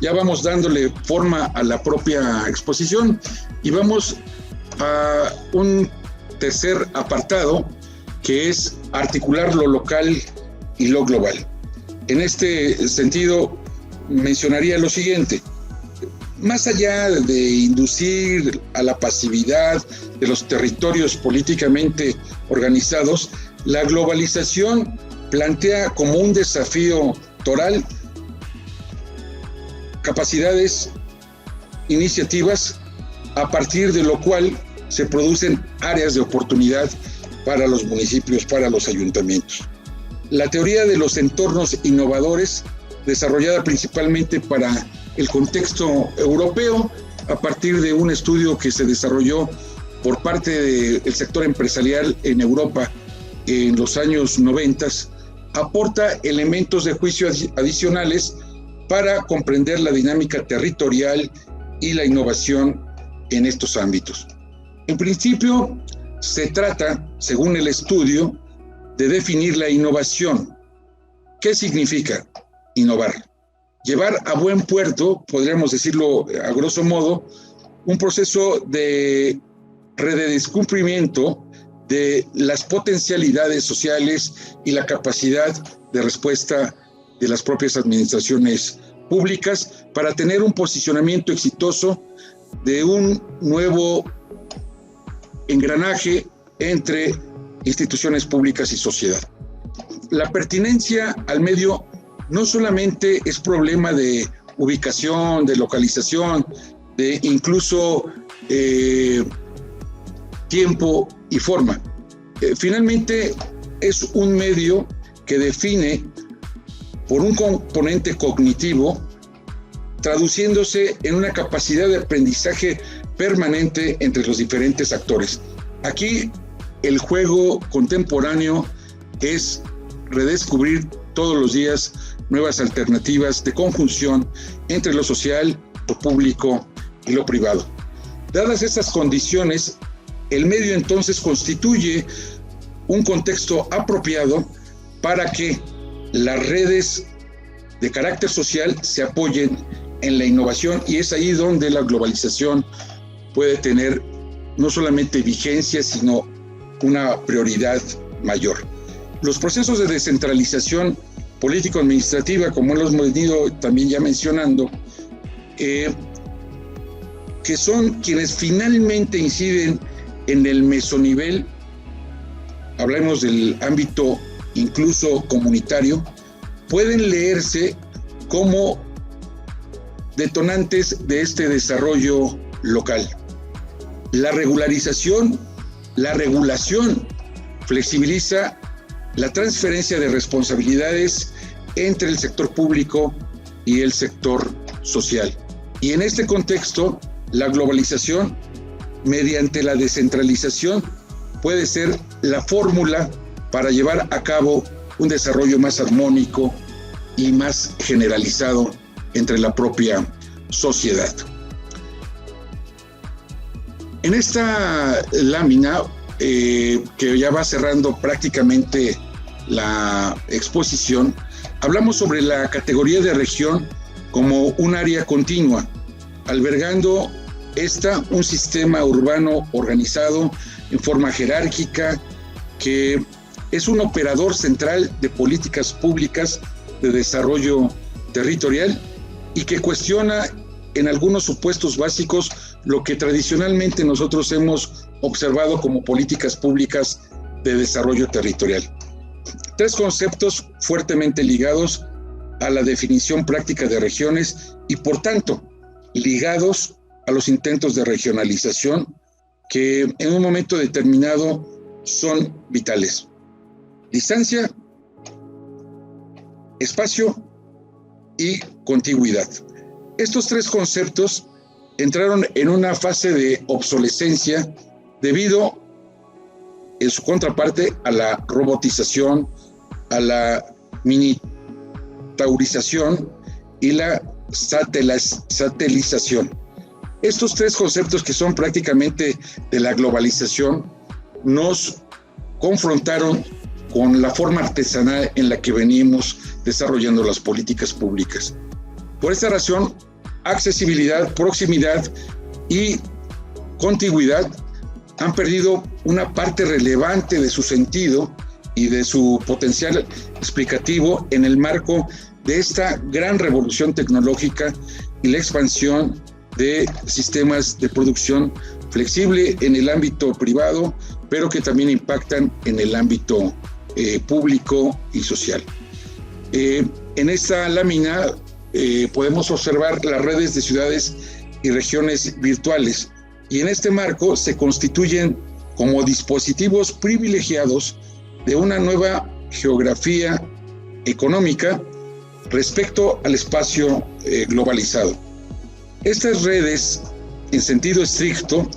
Ya vamos dándole forma a la propia exposición y vamos a un tercer apartado, que es articular lo local y lo global. En este sentido, mencionaría lo siguiente: más allá de inducir a la pasividad de los territorios políticamente organizados, la globalización plantea como un desafío toral capacidades, iniciativas, a partir de lo cual se producen áreas de oportunidad para los municipios, para los ayuntamientos. La teoría de los entornos innovadores, desarrollada principalmente para el contexto europeo, a partir de un estudio que se desarrolló por parte del sector empresarial en Europa en los años 90, aporta elementos de juicio adicionales para comprender la dinámica territorial y la innovación en estos ámbitos. En principio, se trata, según el estudio, de definir la innovación. ¿Qué significa innovar? Llevar a buen puerto, podríamos decirlo a grosso modo, un proceso de redescubrimiento de las potencialidades sociales y la capacidad de respuesta de las propias administraciones públicas para tener un posicionamiento exitoso de un nuevo engranaje entre instituciones públicas y sociedad. La pertinencia al medio no solamente es problema de ubicación, de localización, de incluso tiempo y forma. Finalmente es un medio que define por un componente cognitivo, traduciéndose en una capacidad de aprendizaje permanente entre los diferentes actores. Aquí el juego contemporáneo es redescubrir todos los días nuevas alternativas de conjunción entre lo social, lo público y lo privado. Dadas estas condiciones, el medio entonces constituye un contexto apropiado para que las redes de carácter social se apoyen en la innovación, y es ahí donde la globalización puede tener no solamente vigencia, sino una prioridad mayor. Los procesos de descentralización político-administrativa, como lo hemos venido también ya mencionando, que son quienes finalmente inciden en el mesonivel, hablemos del ámbito incluso comunitario, pueden leerse como detonantes de este desarrollo local. La regulación flexibiliza la transferencia de responsabilidades entre el sector público y el sector social. Y en este contexto, la globalización, mediante la descentralización, puede ser la fórmula para llevar a cabo un desarrollo más armónico y más generalizado entre la propia sociedad. En esta lámina, que ya va cerrando prácticamente la exposición, hablamos sobre la categoría de región como un área continua, albergando un sistema urbano organizado en forma jerárquica, que es un operador central de políticas públicas de desarrollo territorial y que cuestiona en algunos supuestos básicos lo que tradicionalmente nosotros hemos observado como políticas públicas de desarrollo territorial. Tres conceptos fuertemente ligados a la definición práctica de regiones y, por tanto, ligados a los intentos de regionalización que en un momento determinado son vitales: distancia, espacio y contigüidad. Estos tres conceptos entraron en una fase de obsolescencia debido, en su contraparte, a la robotización, a la miniaturización y la satelización. Estos tres conceptos, que son prácticamente de la globalización, nos confrontaron con la forma artesanal en la que venimos desarrollando las políticas públicas. Por esta razón, accesibilidad, proximidad y contigüidad han perdido una parte relevante de su sentido y de su potencial explicativo en el marco de esta gran revolución tecnológica y la expansión de sistemas de producción flexible en el ámbito privado, pero que también impactan en el ámbito público y social. En esta lámina podemos observar las redes de ciudades y regiones virtuales, y en este marco se constituyen como dispositivos privilegiados de una nueva geografía económica respecto al espacio globalizado. Estas redes, en sentido estricto,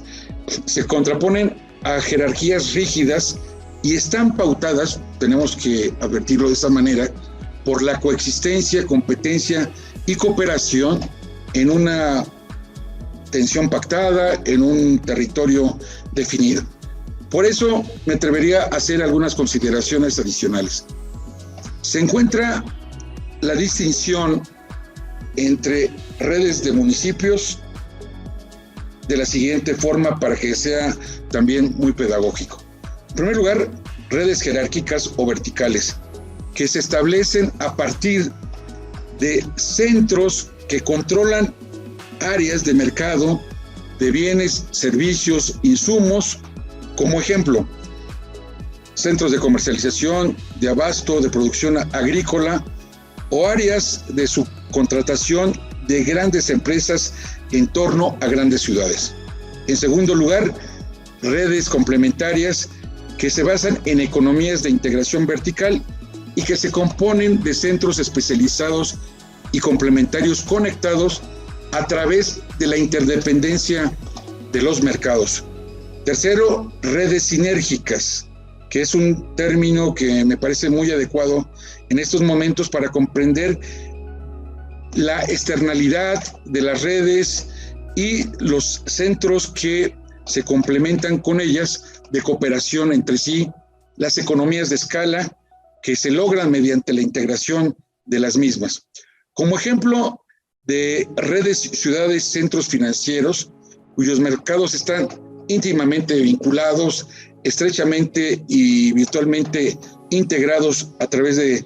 se contraponen a jerarquías rígidas y están pautadas, tenemos que advertirlo de esta manera, por la coexistencia, competencia y cooperación en una tensión pactada, en un territorio definido. Por eso me atrevería a hacer algunas consideraciones adicionales. Se encuentra la distinción entre redes de municipios de la siguiente forma, para que sea también muy pedagógico. En primer lugar, redes jerárquicas o verticales, que se establecen a partir de centros que controlan áreas de mercado de bienes, servicios, insumos, como ejemplo, centros de comercialización, de abasto, de producción agrícola, o áreas de subcontratación de grandes empresas en torno a grandes ciudades. En segundo lugar, redes complementarias que se basan en economías de integración vertical y que se componen de centros especializados y complementarios conectados a través de la interdependencia de los mercados. Tercero, redes sinérgicas, que es un término que me parece muy adecuado en estos momentos para comprender la externalidad de las redes y los centros que se complementan con ellas de cooperación entre sí, las economías de escala que se logran mediante la integración de las mismas. Como ejemplo de redes, ciudades, centros financieros, cuyos mercados están íntimamente vinculados, estrechamente y virtualmente integrados a través de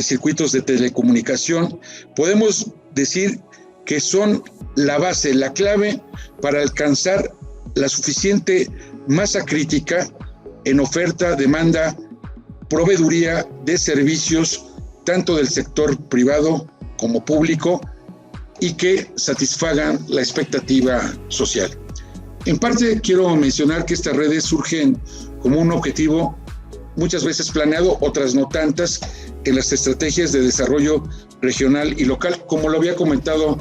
circuitos de telecomunicación, podemos decir que son la base, la clave para alcanzar la suficiente masa crítica en oferta, demanda, proveeduría de servicios, tanto del sector privado como público, y que satisfagan la expectativa social. En parte quiero mencionar que estas redes surgen como un objetivo muchas veces planeado, otras no tantas, en las estrategias de desarrollo regional y local, como lo había comentado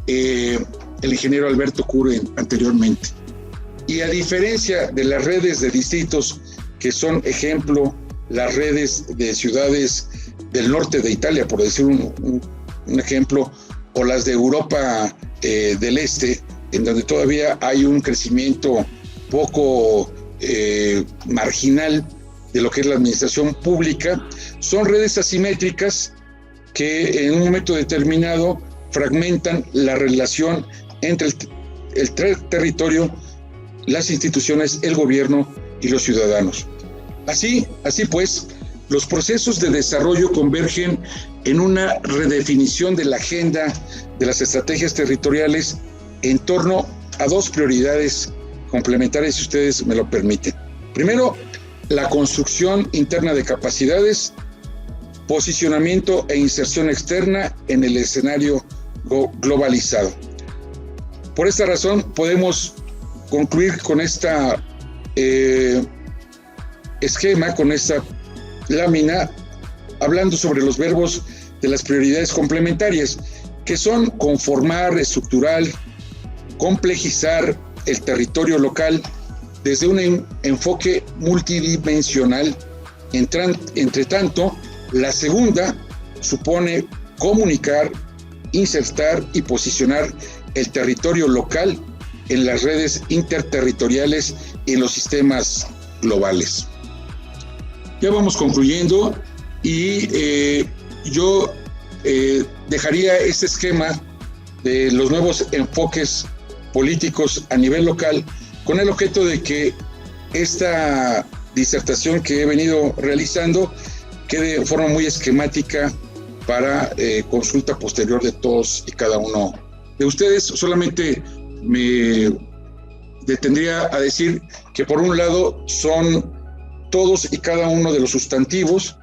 el ingeniero Alberto Curen anteriormente. Y a diferencia de las redes de distritos, que son ejemplo las redes de ciudades del norte de Italia, por decir un ejemplo, o las de Europa del Este, en donde todavía hay un crecimiento poco marginal de lo que es la administración pública, son redes asimétricas que en un momento determinado fragmentan la relación entre el territorio, las instituciones, el gobierno y los ciudadanos. Así pues, los procesos de desarrollo convergen en una redefinición de la agenda de las estrategias territoriales en torno a dos prioridades complementarias, si ustedes me lo permiten. Primero, la construcción interna de capacidades, posicionamiento e inserción externa en el escenario globalizado. Por esta razón, podemos concluir con esta esquema, con esta lámina, hablando sobre los verbos de las prioridades complementarias, que son conformar, estructurar, complejizar el territorio local desde un enfoque multidimensional. Entre tanto, La segunda supone comunicar, insertar y posicionar el territorio local en las redes interterritoriales y en los sistemas globales. Ya vamos concluyendo y yo dejaría este esquema de los nuevos enfoques políticos a nivel local con el objeto de que esta disertación que he venido realizando quede de forma muy esquemática para consulta posterior de todos y cada uno de ustedes. Solamente me detendría a decir que por un lado son todos y cada uno de los sustantivos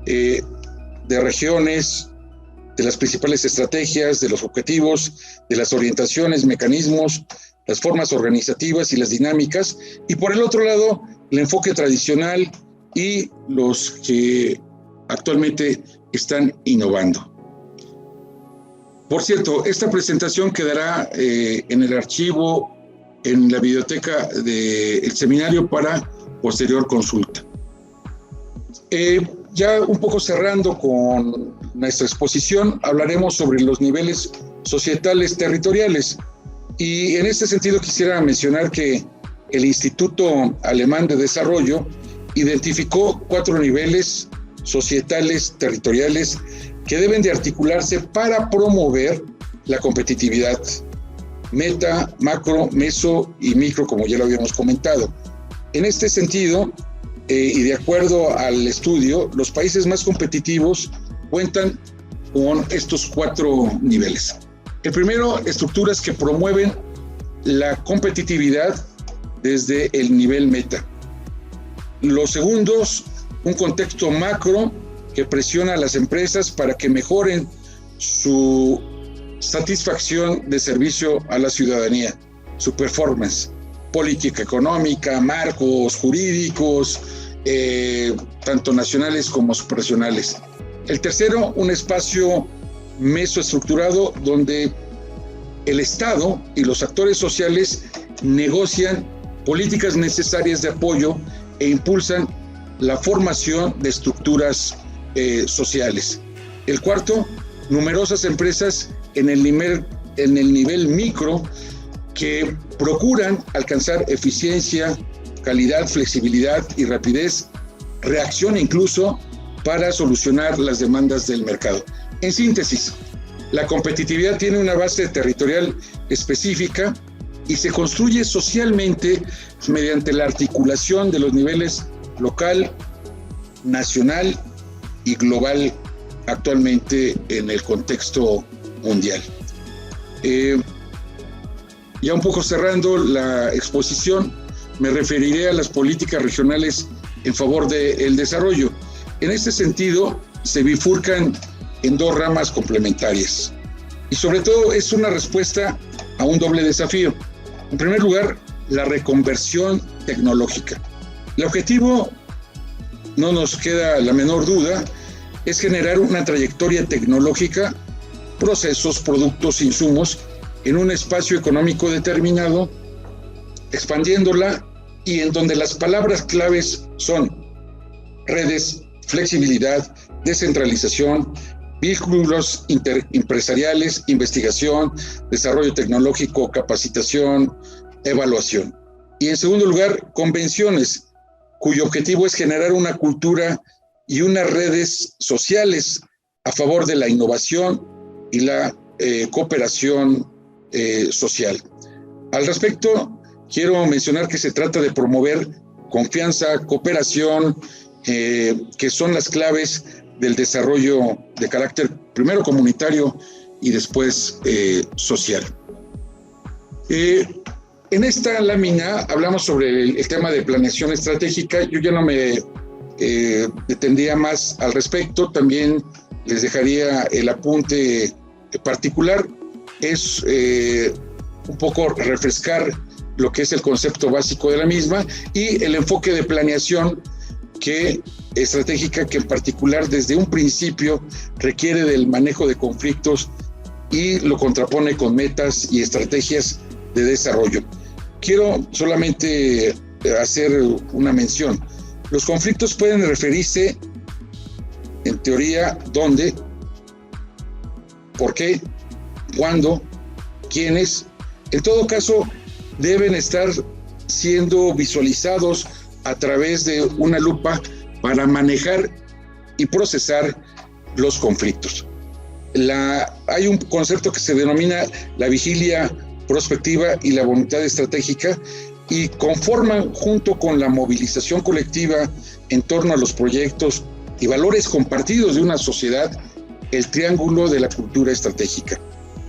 de regiones, de las principales estrategias, de los objetivos, de las orientaciones, mecanismos, las formas organizativas y las dinámicas, y por el otro lado el enfoque tradicional y los que actualmente están innovando. Por cierto, esta presentación quedará en el archivo, en la biblioteca del seminario para posterior consulta. Ya un poco cerrando con nuestra exposición, hablaremos sobre los niveles societales territoriales. Y en este sentido quisiera mencionar que el Instituto Alemán de Desarrollo identificó 4 niveles societales territoriales que deben de articularse para promover la competitividad: meta, macro, meso y micro, como ya lo habíamos comentado. En este sentido, y de acuerdo al estudio, los países más competitivos cuentan con estos 4 niveles. El primero, estructuras que promueven la competitividad desde el nivel meta. Los segundos, un contexto macro que presiona a las empresas para que mejoren su satisfacción de servicio a la ciudadanía, su performance, política económica, marcos jurídicos, tanto nacionales como supranacionales. El tercero, un espacio mesoestructurado donde el Estado y los actores sociales negocian políticas necesarias de apoyo e impulsan la formación de estructuras sociales. El cuarto, numerosas empresas en el nivel micro que procuran alcanzar eficiencia, calidad, flexibilidad y rapidez, reacción incluso para solucionar las demandas del mercado. En síntesis, la competitividad tiene una base territorial específica y se construye socialmente mediante la articulación de los niveles local, nacional y global actualmente en el contexto mundial. Ya un poco cerrando la exposición, me referiré a las políticas regionales en favor del desarrollo. En este sentido, se bifurcan en 2 ramas complementarias y sobre todo es una respuesta a un doble desafío. En primer lugar, la reconversión tecnológica. El objetivo, no nos queda la menor duda, es generar una trayectoria tecnológica, procesos, productos, insumos en un espacio económico determinado, expandiéndola y en donde las palabras claves son redes, flexibilidad, descentralización, vínculos interempresariales, investigación, desarrollo tecnológico, capacitación, evaluación. Y en segundo lugar, convenciones, cuyo objetivo es generar una cultura y unas redes sociales a favor de la innovación y la cooperación social. Al respecto, quiero mencionar que se trata de promover confianza, cooperación, que son las claves del desarrollo de carácter primero comunitario y después social. En esta lámina hablamos sobre el tema de planeación estratégica. Yo ya no me detendría más al respecto, también les dejaría el apunte particular, es un poco refrescar lo que es el concepto básico de la misma y el enfoque de planeación estratégica que en particular desde un principio requiere del manejo de conflictos y lo contrapone con metas y estrategias de desarrollo. Quiero solamente hacer una mención. Los conflictos pueden referirse teoría dónde, por qué, cuándo, quiénes. En todo caso, deben estar siendo visualizados a través de una lupa para manejar y procesar los conflictos. Hay un concepto que se denomina la vigilia prospectiva y la voluntad estratégica, y conforman, junto con la movilización colectiva en torno a los proyectos y valores compartidos de una sociedad, el triángulo de la cultura estratégica.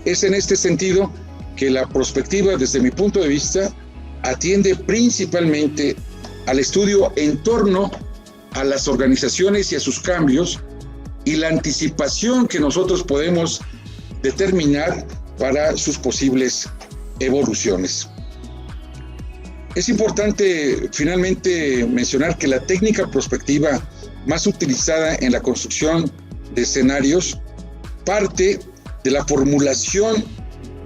Es en este sentido que la prospectiva, desde mi punto de vista, atiende principalmente al estudio en torno a las organizaciones y a sus cambios, y la anticipación que nosotros podemos determinar para sus posibles evoluciones. Es importante finalmente mencionar que la técnica prospectiva más utilizada en la construcción de escenarios parte de la formulación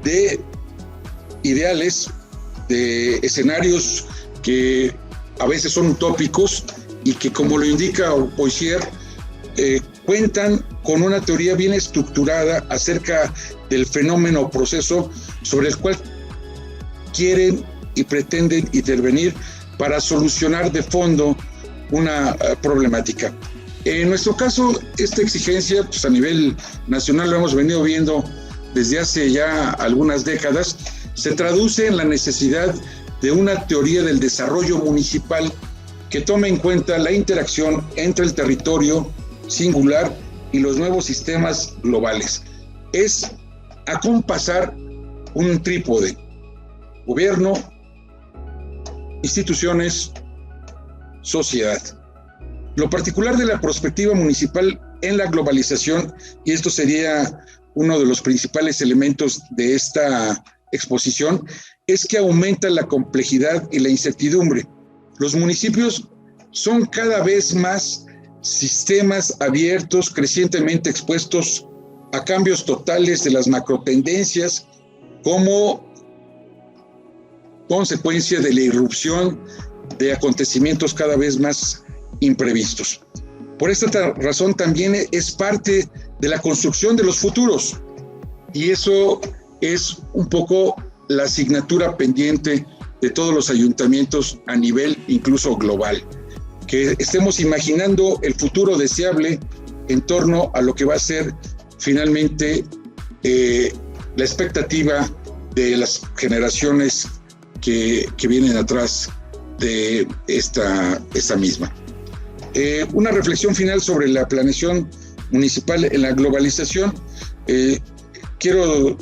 de ideales, de escenarios que a veces son utópicos y que, como lo indica Poissier, cuentan con una teoría bien estructurada acerca del fenómeno o proceso sobre el cual quieren y pretenden intervenir para solucionar de fondo una problemática. En nuestro caso, esta exigencia, pues a nivel nacional lo hemos venido viendo desde hace ya algunas décadas, se traduce en la necesidad de una teoría del desarrollo municipal que tome en cuenta la interacción entre el territorio singular y los nuevos sistemas globales. Es acompasar un trípode: gobierno, instituciones, sociedad. Lo particular de la perspectiva municipal en la globalización, y esto sería uno de los principales elementos de esta exposición, es que aumenta la complejidad y la incertidumbre. Los municipios son cada vez más sistemas abiertos, crecientemente expuestos a cambios totales de las macrotendencias como consecuencia de la irrupción de acontecimientos cada vez más imprevistos. Por esta razón también es parte de la construcción de los futuros, y eso es un poco la asignatura pendiente de todos los ayuntamientos a nivel incluso global, que estemos imaginando el futuro deseable en torno a lo que va a ser finalmente la expectativa de las generaciones que vienen atrás de esta misma. Una reflexión final sobre la planeación municipal en la globalización. Quiero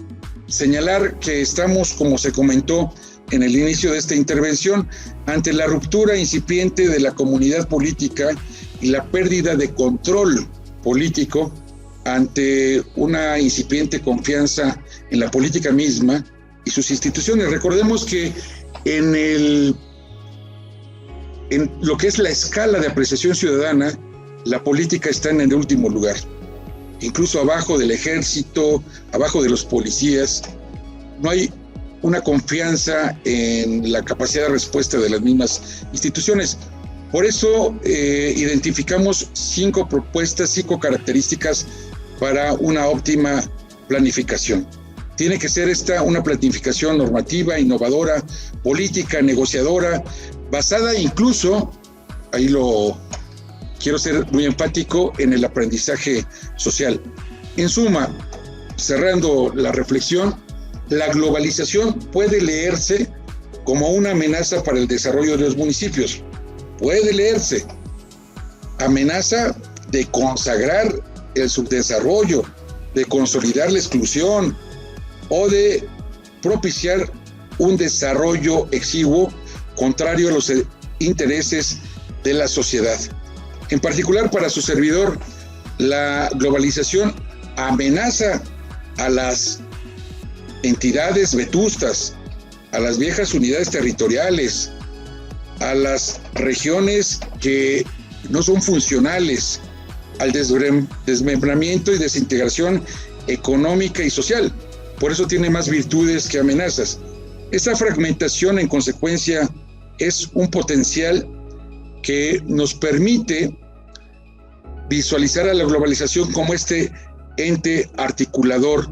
señalar que estamos, como se comentó en el inicio de esta intervención, ante la ruptura incipiente de la comunidad política y la pérdida de control político ante una incipiente confianza en la política misma y sus instituciones. Recordemos que en lo que es la escala de apreciación ciudadana, la política está en el último lugar, incluso abajo del ejército, abajo de los policías. No hay una confianza en la capacidad de respuesta de las mismas instituciones. Por eso identificamos 5 propuestas, 5 características para una óptima planificación. Tiene que ser esta una planificación normativa, innovadora, política, negociadora, basada incluso, ahí lo quiero ser muy enfático, en el aprendizaje social. En suma, cerrando la reflexión, la globalización puede leerse como una amenaza para el desarrollo de los municipios. Puede leerse amenaza de consagrar el subdesarrollo, de consolidar la exclusión o de propiciar un desarrollo exiguo contrario a los intereses de la sociedad. En particular, para su servidor, la globalización amenaza a las entidades vetustas, a las viejas unidades territoriales, a las regiones que no son funcionales, al desmembramiento y desintegración económica y social. Por eso tiene más virtudes que amenazas. Esta fragmentación, en consecuencia, es un potencial que nos permite visualizar a la globalización como este ente articulador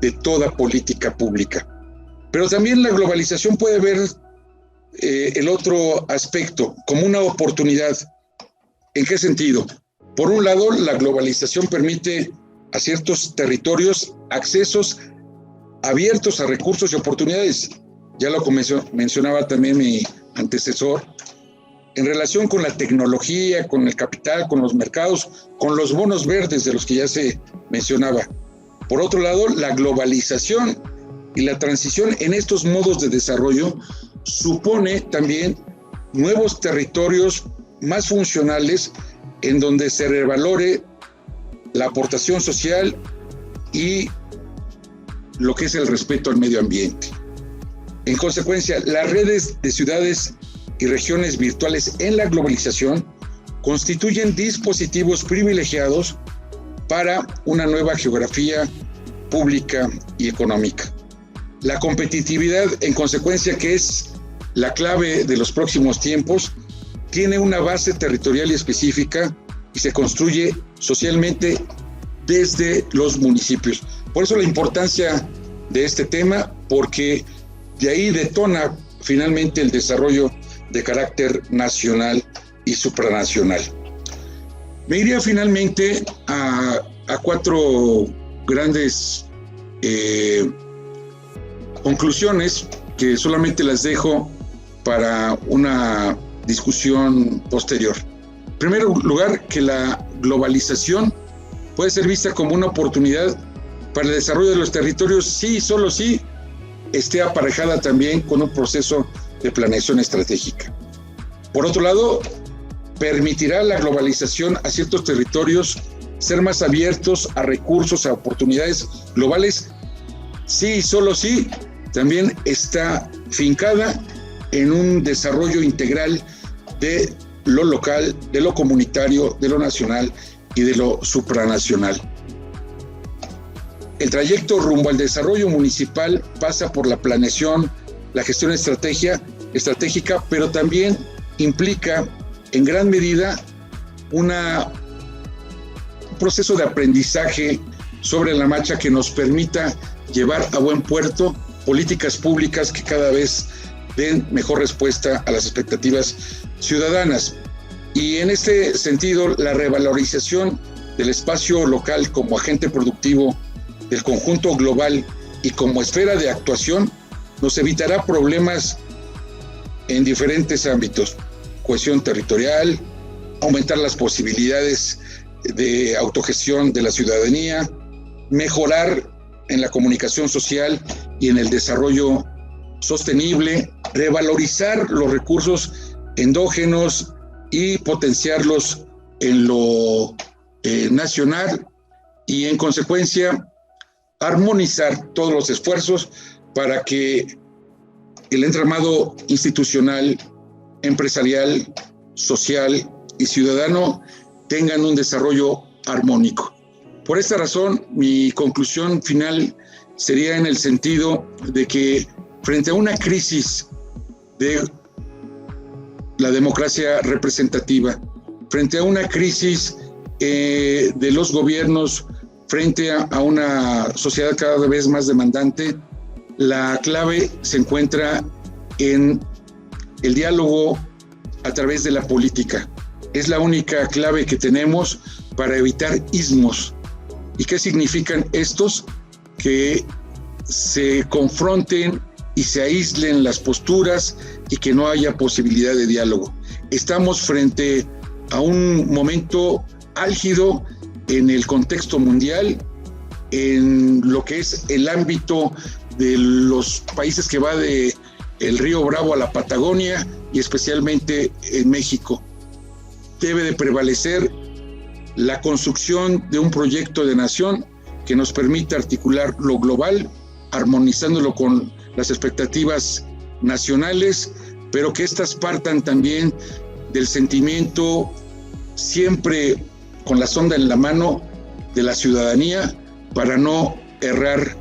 de toda política pública. Pero también la globalización puede ver el otro aspecto como una oportunidad. ¿En qué sentido? Por un lado, la globalización permite a ciertos territorios accesos abiertos a recursos y oportunidades. Ya lo mencionaba también mi antecesor, en relación con la tecnología, con el capital, con los mercados, con los bonos verdes de los que ya se mencionaba. Por otro lado, la globalización y la transición en estos modos de desarrollo supone también nuevos territorios más funcionales en donde se revalore la aportación social y lo que es el respeto al medio ambiente. En consecuencia, las redes de ciudades y regiones virtuales en la globalización constituyen dispositivos privilegiados para una nueva geografía pública y económica. La competitividad, en consecuencia, que es la clave de los próximos tiempos, tiene una base territorial y específica y se construye socialmente desde los municipios. Por eso la importancia de este tema, porque de ahí detona finalmente el desarrollo de carácter nacional y supranacional. Me iría finalmente a 4 grandes conclusiones que solamente las dejo para una discusión posterior. En primer lugar, que la globalización puede ser vista como una oportunidad para el desarrollo de los territorios si y solo si esté aparejada también con un proceso de planeación estratégica. Por otro lado, permitirá la globalización a ciertos territorios ser más abiertos a recursos, a oportunidades globales, sí y solo sí también está fincada en un desarrollo integral de lo local, de lo comunitario, de lo nacional y de lo supranacional. El trayecto rumbo al desarrollo municipal pasa por la planeación, la gestión estratégica, pero también implica en gran medida un proceso de aprendizaje sobre la marcha que nos permita llevar a buen puerto políticas públicas que cada vez den mejor respuesta a las expectativas ciudadanas. Y en este sentido, la revalorización del espacio local como agente productivo del conjunto global y como esfera de actuación nos evitará problemas en diferentes ámbitos: cohesión territorial, aumentar las posibilidades de autogestión de la ciudadanía, mejorar en la comunicación social y en el desarrollo sostenible, revalorizar los recursos endógenos y potenciarlos en lo nacional y, en consecuencia, armonizar todos los esfuerzos para que el entramado institucional, empresarial, social y ciudadano tengan un desarrollo armónico. Por esta razón, mi conclusión final sería en el sentido de que frente a una crisis de la democracia representativa, frente a una crisis de los gobiernos, frente a una sociedad cada vez más demandante, la clave se encuentra en el diálogo a través de la política. Es la única clave que tenemos para evitar ismos. ¿Y qué significan estos? Que se confronten y se aíslen las posturas y que no haya posibilidad de diálogo. Estamos frente a un momento álgido en el contexto mundial, en lo que es el ámbito de los países que va de el río Bravo a la Patagonia y especialmente en México. Debe de prevalecer la construcción de un proyecto de nación que nos permita articular lo global, armonizándolo con las expectativas nacionales, pero que éstas partan también del sentimiento, siempre con la sonda en la mano, de la ciudadanía, para no errar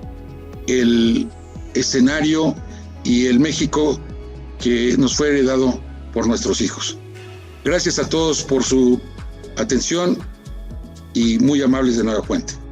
el escenario y el México que nos fue heredado por nuestros hijos. Gracias a todos por su atención y muy amables de Nueva Fuente.